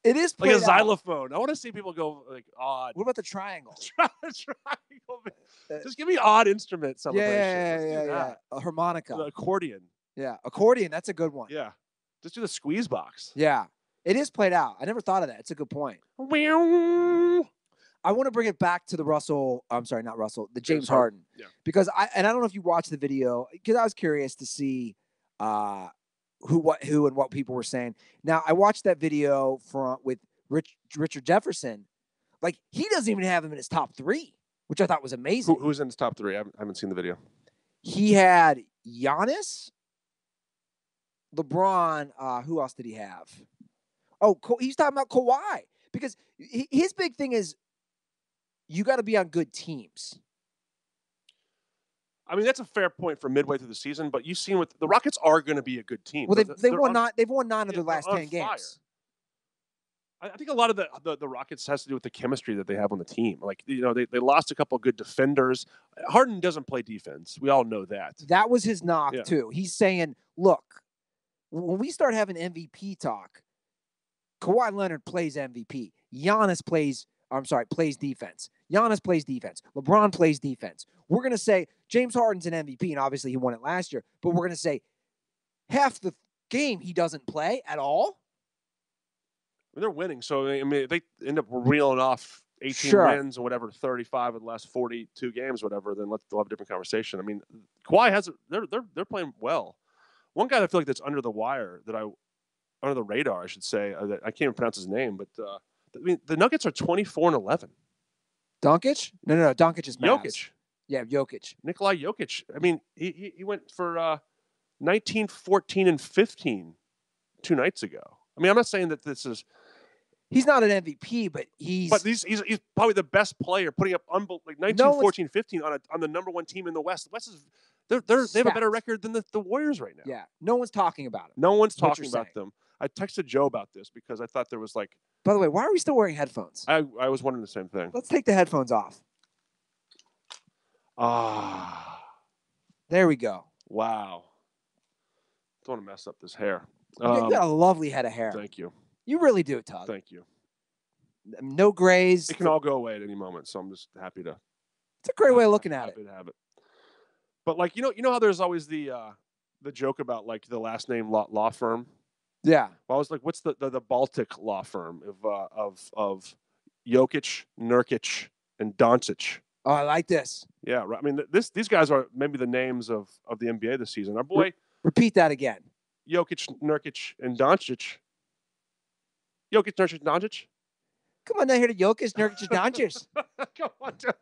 It is like a xylophone. I want to see people go like odd. What about the triangle? Triangle. Just give me odd instrument celebration. Yeah. A harmonica. The accordion. Yeah, accordion. That's a good one. Yeah. Just do the squeeze box. Yeah. It is played out. I never thought of that. It's a good point. I want to bring it back to the James Harden. Yeah. Because I don't know if you watched the video, because I was curious to see who and what people were saying. Now, I watched that video with Richard Jefferson. Like, he doesn't even have him in his top 3, which I thought was amazing. Who's in his top 3? I haven't seen the video. He had Giannis, LeBron. Who else did he have? Oh, he's talking about Kawhi. Because his big thing is you got to be on good teams. I mean, that's a fair point for midway through the season, but you've seen the Rockets are going to be a good team. Well, they've won 9 of their last 10 games. I think a lot of the Rockets has to do with the chemistry that they have on the team. Like, you know, they lost a couple of good defenders. Harden doesn't play defense. We all know that. That was his knock, too. He's saying, look, when we start having MVP talk, Kawhi Leonard plays MVP. Giannis plays defense. Giannis plays defense. LeBron plays defense. We're going to say James Harden's an MVP, and obviously he won it last year, but we're going to say half the game he doesn't play at all. I mean, they're winning, so I mean, they end up reeling off 18 wins or whatever, 35 in the last 42 games, whatever. Then they'll have a different conversation. I mean, Kawhi they're playing well. One guy that I feel like that's under the wire, under the radar, I should say. I can't even pronounce his name, but I mean, the Nuggets are 24-11. Doncic? No. Doncic is Mavs. Jokic. Yeah, Jokic. Nikolai Jokic. I mean, he went for 19, 14, and 15 2 nights ago. I mean, I'm not saying that this is. He's not an MVP, but he's probably the best player, putting up like 19, 14, 15 on the number one team in the West. The West is they have a better record than the Warriors right now. Yeah, no one's talking about him. No one's talking about them. I texted Joe about this because I thought there was like. By the way, why are we still wearing headphones? I was wondering the same thing. Let's take the headphones off. There we go. Wow. Don't want to mess up this hair. You got a lovely head of hair. Thank you. You really do, Tug. Thank you. No grays. It can all go away at any moment, so I'm just happy to. It's a great way of looking at it. Happy to have it. But like you know how there's always the joke about like the last name law firm. Yeah. Well, I was like, what's the Baltic law firm of Jokic, Nurkic, and Doncic? Oh, I like this. Yeah, I mean, these guys are maybe the names of the NBA this season. Our boy. Repeat that again. Jokic, Nurkic, and Doncic. Jokic, Nurkic, Doncic. Come on down here to Jokic, Nurkic, Doncic. Come on down.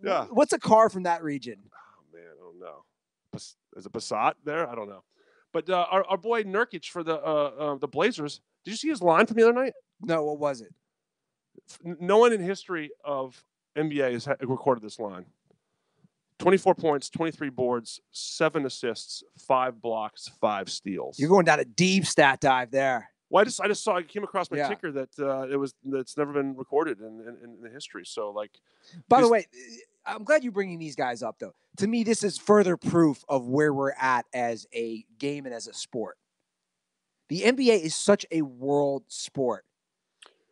Yeah. What's a car from that region? Oh man, I don't know. Is it Passat there? I don't know. But our boy Nurkic for the Blazers. Did you see his line from the other night? No, what was it? No one in history of NBA has recorded this line. 24 points, 23 boards, 7 assists, 5 blocks, 5 steals. You're going down a deep stat dive there. Well, I just saw. I came across my ticker that that's never been recorded in the history. So, like, by the way, I'm glad you're bringing these guys up, though. To me, this is further proof of where we're at as a game and as a sport. The NBA is such a world sport.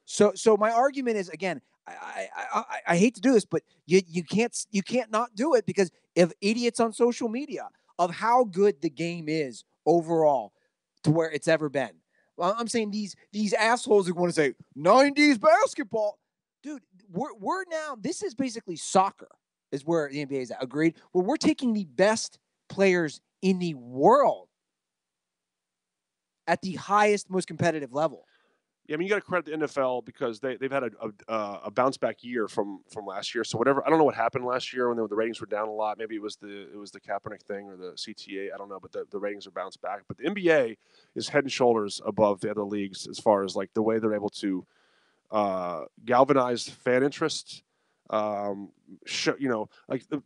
So my argument is, again, I hate to do this, but you can't not do it because of idiots on social media of how good the game is overall to where it's ever been. Well, I'm saying these assholes who want to say 90s basketball, dude. We're now. This is basically soccer, is where the NBA is at. Agreed. Where we're taking the best players in the world at the highest, most competitive level. Yeah, I mean, you got to credit the NFL because they've had a bounce back year from last year. So whatever, I don't know what happened last year when the ratings were down a lot. Maybe it was the Kaepernick thing or the CTA. I don't know, but the ratings are bounced back. But the NBA is head and shoulders above the other leagues as far as like the way they're able to galvanize fan interest. Like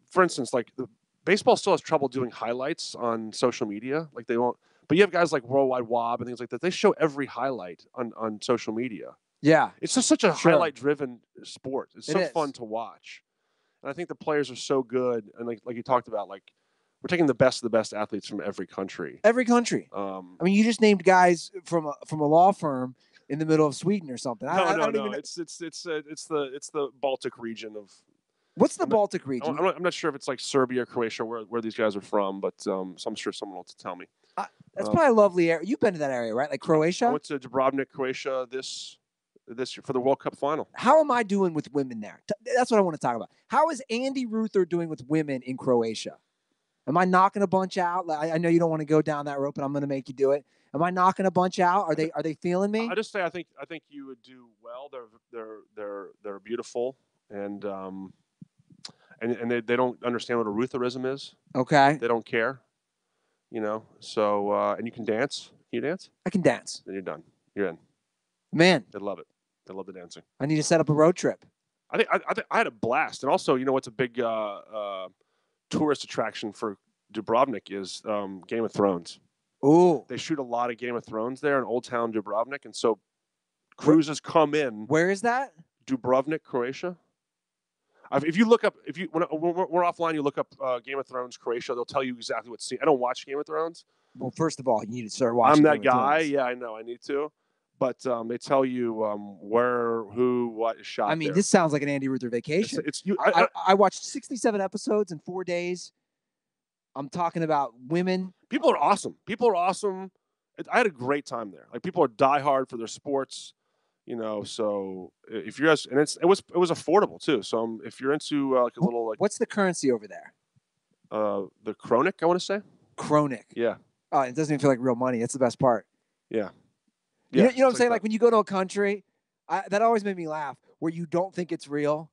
for instance, like the baseball still has trouble doing highlights on social media. Like they won't. But you have guys like Worldwide Wob and things like that. They show every highlight on social media. Yeah. It's just such a highlight-driven sport. It's so fun to watch. And I think the players are so good. And like you talked about, like we're taking the best of the best athletes from every country. Every country. I mean, you just named guys from a law firm in the middle of Sweden or something. No. It's the Baltic region of. What's the Baltic region? I'm not sure if it's like Serbia or Croatia where these guys are from, but so I'm sure someone will tell me. That's probably a lovely area. You've been to that area, right? Like Croatia? I went to Dubrovnik, Croatia this year for the World Cup final. How am I doing with women there? That's what I want to talk about. How is Andy Ruther doing with women in Croatia? Am I knocking a bunch out? I know you don't want to go down that road, but I'm going to make you do it. Am I knocking a bunch out? Are they feeling me? I just say I think you would do well. They're beautiful and they don't understand what a Rutherism is. Okay. They don't care. So and you can dance. Can you dance? I can dance. Then you're done. You're in. Man, they love it. They love the dancing. I need to set up a road trip. I think I had a blast, and also, what's a big tourist attraction for Dubrovnik is Game of Thrones. Ooh, they shoot a lot of Game of Thrones there in Old Town Dubrovnik, and so cruises come in. Where is that? Dubrovnik, Croatia. If you look up, when we're offline, you look up Game of Thrones Croatia. They'll tell you exactly what scene. I don't watch Game of Thrones. Well, first of all, you need to start watching. I'm that guy. Yeah, I know. I need to. But they tell you where, who, what is shot. I mean, there. This sounds like an Andy Ruther vacation. I watched 67 episodes in 4 days. I'm talking about women. People are awesome. I had a great time there. Like people are diehard for their sports. So if you're and it was affordable too. So if you're into like a little like what's the currency over there? The Kronik, I want to say. Kronik. Yeah. Oh, it doesn't even feel like real money. That's the best part. Yeah. You know what I'm saying? Like when you go to a country, that always made me laugh. Where you don't think it's real.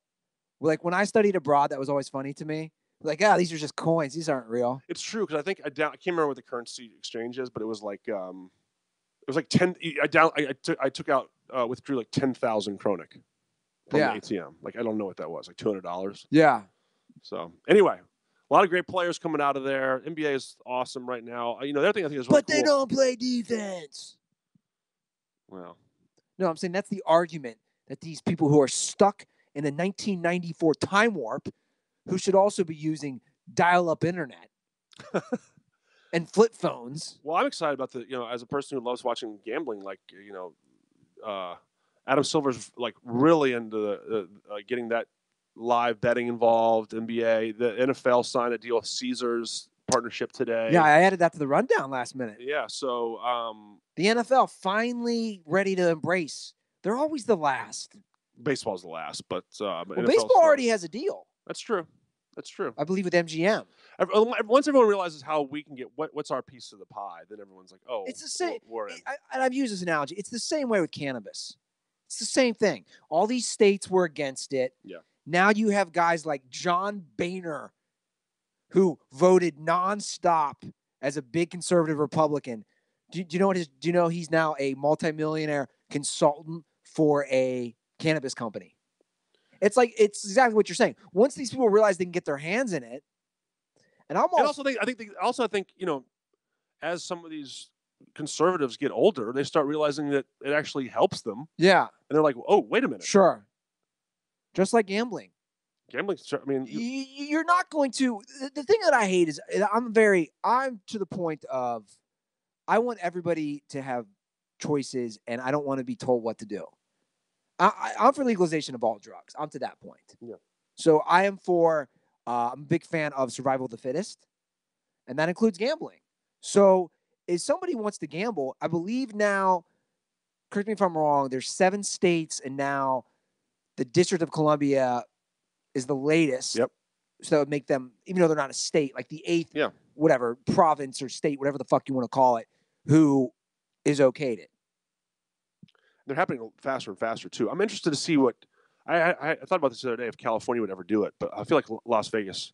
Like when I studied abroad, that was always funny to me. Like, these are just coins. These aren't real. It's true because I can't remember what the currency exchange is, but it was like 10. I took out withdrew like 10,000 kronik from the ATM. Like I don't know what that was, like $200. Yeah. So anyway, a lot of great players coming out of there. NBA is awesome right now. The other thing I think is really but they don't play defense. Well, no, I'm saying that's the argument that these people who are stuck in a 1994 time warp, who should also be using dial-up internet and flip phones. Well, I'm excited about as a person who loves watching gambling, like Adam Silver's like really into getting that live betting involved. NBA, the NFL signed a deal with Caesars partnership today. Yeah, I added that to the rundown last minute. Yeah, so the NFL finally ready to embrace. They're always the last. Baseball's the last, but baseball already has a deal. That's true. That's true. I believe with MGM. Once everyone realizes how we can get what's our piece of the pie, then everyone's like, "Oh, it's the same." And I've used this analogy. It's the same way with cannabis. It's the same thing. All these states were against it. Yeah. Now you have guys like John Boehner, who voted nonstop as a big conservative Republican. Do you know Do you know he's now a multimillionaire consultant for a cannabis company? It's exactly what you're saying. Once these people realize they can get their hands in it, and I think as some of these conservatives get older, they start realizing that it actually helps them. Yeah, and they're like, "Oh, wait a minute." Sure. Just like gambling. You're not going to. The thing that I hate is I'm to the point of I want everybody to have choices, and I don't want to be told what to do. I'm for legalization of all drugs. I'm to that point. Yeah. So I am for. I'm a big fan of survival of the fittest, and that includes gambling. So if somebody wants to gamble, I believe now. Correct me if I'm wrong. There's 7 states, and now the District of Columbia is the latest. Yep. So that would make them, even though they're not a state, like the 8th, whatever, province or state, whatever the fuck you want to call it, who is okayed it. They're happening faster and faster, too. I'm interested to see what I thought about this the other day, if California would ever do it, but I feel like Las Vegas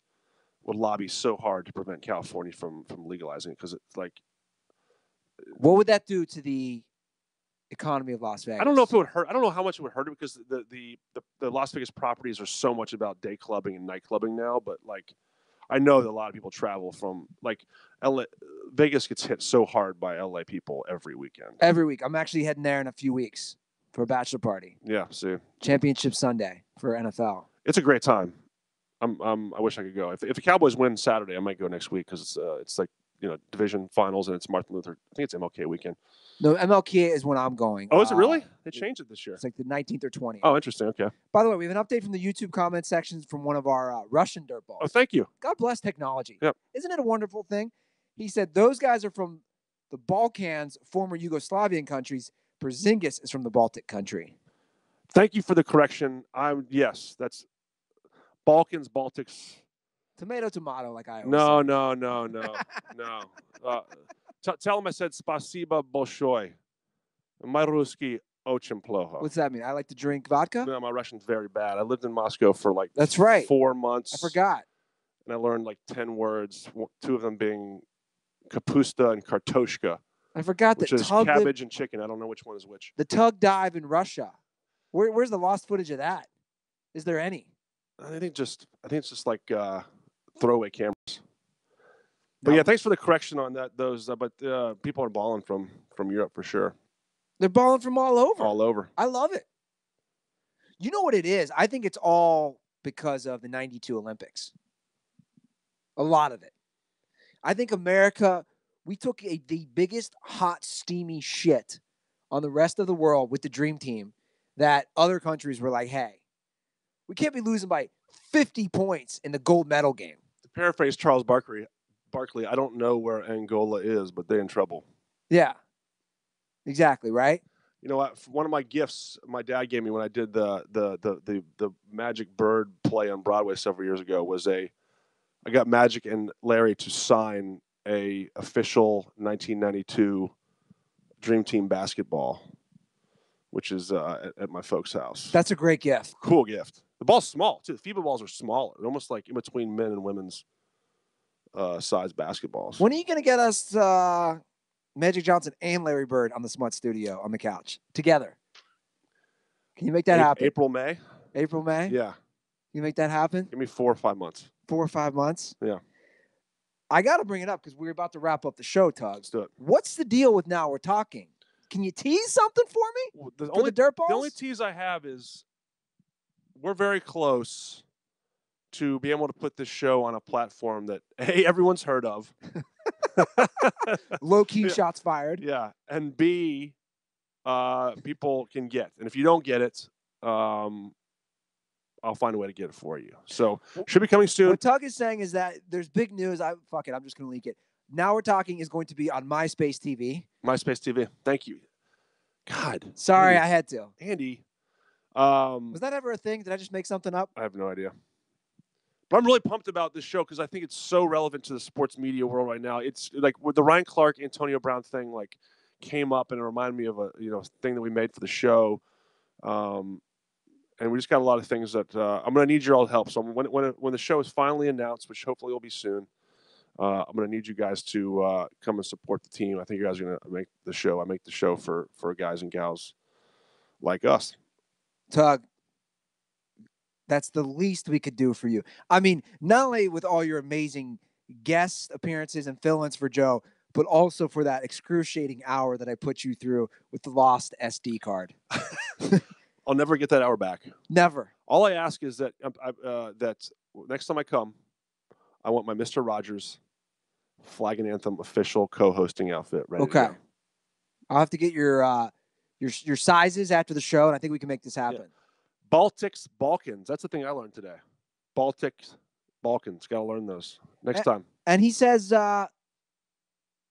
would lobby so hard to prevent California from legalizing it, because it's like... What would that do to the economy of Las Vegas? I don't know if it would hurt. I don't know how much it would hurt it, because the Las Vegas properties are so much about day clubbing and night clubbing now. But like, I know that a lot of people travel from like LA. Vegas gets hit so hard by LA people every weekend. Every week. I'm actually heading there in a few weeks for a bachelor party. Yeah, see. Championship Sunday for NFL. It's a great time. I wish I could go. If the Cowboys win Saturday, I might go next week, because it's like division finals, and it's Martin Luther. I think it's MLK weekend. No, MLK is when I'm going. Oh, is it really? They changed it this year. It's like the 19th or 20th. Oh, interesting. Okay. By the way, we have an update from the YouTube comment sections from one of our Russian dirtballs. Oh, thank you. God bless technology. Yep. Isn't it a wonderful thing? He said those guys are from the Balkans, former Yugoslavian countries. Porzingis is from the Baltic country. Thank you for the correction. Yes, that's Balkans, Baltics. Tomato, like I always No. Tell him I said spasiba bolshoi. My Ruski очень плохо. What's that mean? I like to drink vodka? No, my Russian's very bad. I lived in Moscow for like That's right. 4 months. I forgot. And I learned like 10 words, 2 of them being kapusta and kartoshka. I forgot that. Which is cabbage and chicken. I don't know which one is which. The tug dive in Russia. Where's the lost footage of that? Is there any? I think it's just like throwaway cameras. But yeah, thanks for the correction on that. But people are balling from Europe for sure. They're balling from all over. All over. I love it. You know what it is? I think it's all because of the 92 Olympics. A lot of it. I think America, we took the biggest hot, steamy shit on the rest of the world with the Dream Team that other countries were like, hey, we can't be losing by 50 points in the gold medal game. To paraphrase Charles Barkley, I don't know where Angola is, but they're in trouble. Yeah. Exactly, right? You know what? One of my gifts my dad gave me when I did the Magic Bird play on Broadway several years ago was I got Magic and Larry to sign a official 1992 Dream Team basketball, which is at my folks' house. That's a great gift. Cool gift. The ball's small too. The FIBA balls are smaller. They're almost like in between men and women's size basketballs. When are you going to get us Magic Johnson and Larry Bird on the Smut Studio on the couch together? Can you make that happen? April, May. April, May? Yeah. You make that happen? Give me 4 or 5 months. 4 or 5 months? Yeah. I got to bring it up because we're about to wrap up the show, Tug. Let's do it. What's the deal with Now We're Talking? Can you tease something for me? The dirt balls? The only tease I have is we're very close to be able to put this show on a platform that, A, everyone's heard of. Low-key shots fired. Yeah. And B, people can get. And if you don't get it, I'll find a way to get it for you. So should be coming soon. What Tug is saying is that there's big news. I'm just going to leak it. Now We're Talking is going to be on MySpace TV. MySpace TV. Thank you. God. Sorry, Andy, I had to. Andy. Was that ever a thing? Did I just make something up? I have no idea. But I'm really pumped about this show because I think it's so relevant to the sports media world right now. It's like with the Ryan Clark, Antonio Brown thing, like came up and it reminded me of a thing that we made for the show. And we just got a lot of things that I'm going to need your all help. So when the show is finally announced, which hopefully will be soon, I'm going to need you guys to come and support the team. I think you guys are going to make the show. I make the show for guys and gals like us. Tug, that's the least we could do for you. I mean, not only with all your amazing guest appearances and fill-ins for Joe, but also for that excruciating hour that I put you through with the lost SD card. I'll never get that hour back. Never. All I ask is that that next time I come, I want my Mr. Rodgers Flag and Anthem official co-hosting outfit ready. Okay. To go. I'll have to get your sizes after the show, and I think we can make this happen. Yeah. Balkans. That's the thing I learned today. Balkans. Got to learn those next time. And he says,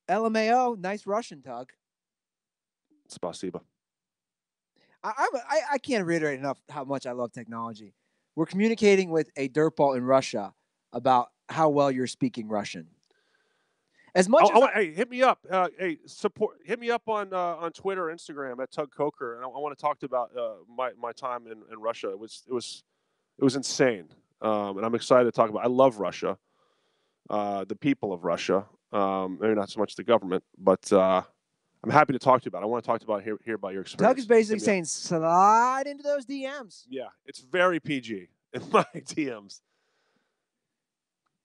LMAO, nice Russian, Tug. Spasiba. I can't reiterate enough how much I love technology. We're communicating with a dirtball in Russia about how well you're speaking Russian. As much hey, hit me up. Hit me up on Twitter, or Instagram at Tug Coker, and I want to talk about my time in Russia. It was insane, and I'm excited to talk about. I love Russia, the people of Russia. Maybe not so much the government, but I'm happy to talk to you about it. I want to talk about hear about your experience. Doug is basically saying slide into those DMs. Yeah, it's very PG in my DMs.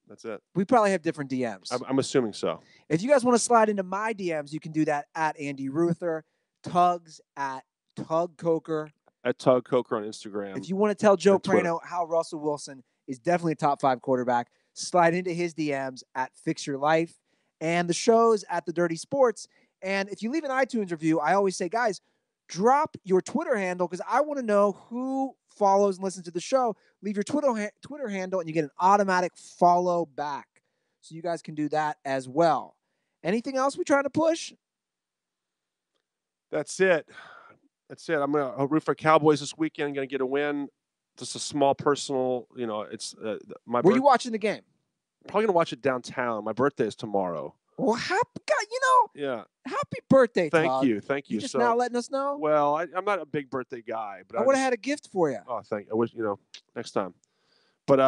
That's it. We probably have different DMs. I'm assuming so. If you guys want to slide into my DMs, you can do that at Andy Ruther, Tugs at Tug Coker. At Tug Coker on Instagram. If you want to tell Joe Praino how Russell Wilson is definitely a top 5 quarterback, slide into his DMs at Fix Your Life and the shows at The Dirty Sports. And if you leave an iTunes review, I always say, guys, drop your Twitter handle because I want to know who follows and listens to the show. Leave your Twitter handle and you get an automatic follow back. So you guys can do that as well. Anything else we trying to push? That's it. I'm going to root for Cowboys this weekend. I'm going to get a win. Just a small personal, it's my. Were you watching the game? Probably going to watch it downtown. My birthday is tomorrow. Well, happy birthday, Thank Todd. you. You just now letting us know? Well, I'm not a big birthday guy, but I would have had a gift for you. Oh, thank you. I wish, next time. But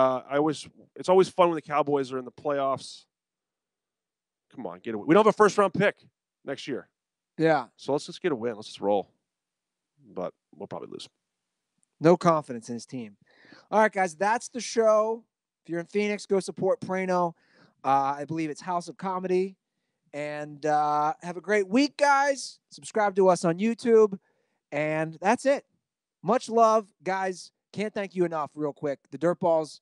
it's always fun when the Cowboys are in the playoffs. Come on, get a win. We don't have a first-round pick next year. Yeah. So let's just get a win. Let's just roll. But we'll probably lose. No confidence in his team. All right, guys, that's the show. If you're in Phoenix, go support Praino. I believe it's House of Comedy. And have a great week, guys. Subscribe to us on YouTube. And that's it. Much love, guys. Can't thank you enough real quick. The Dirtballs,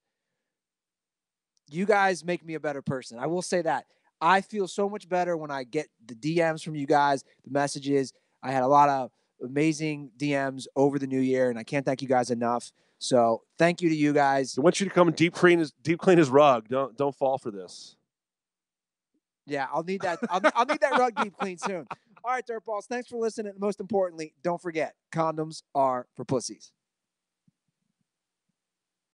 you guys make me a better person. I will say that. I feel so much better when I get the DMs from you guys, the messages. I had a lot of amazing DMs over the new year, and I can't thank you guys enough. So thank you to you guys. I want you to come and deep clean his rug. Don't fall for this. Yeah, I'll need that. I'll need that rug deep clean soon. All right, Dirtballs. Thanks for listening. And most importantly, don't forget, condoms are for pussies.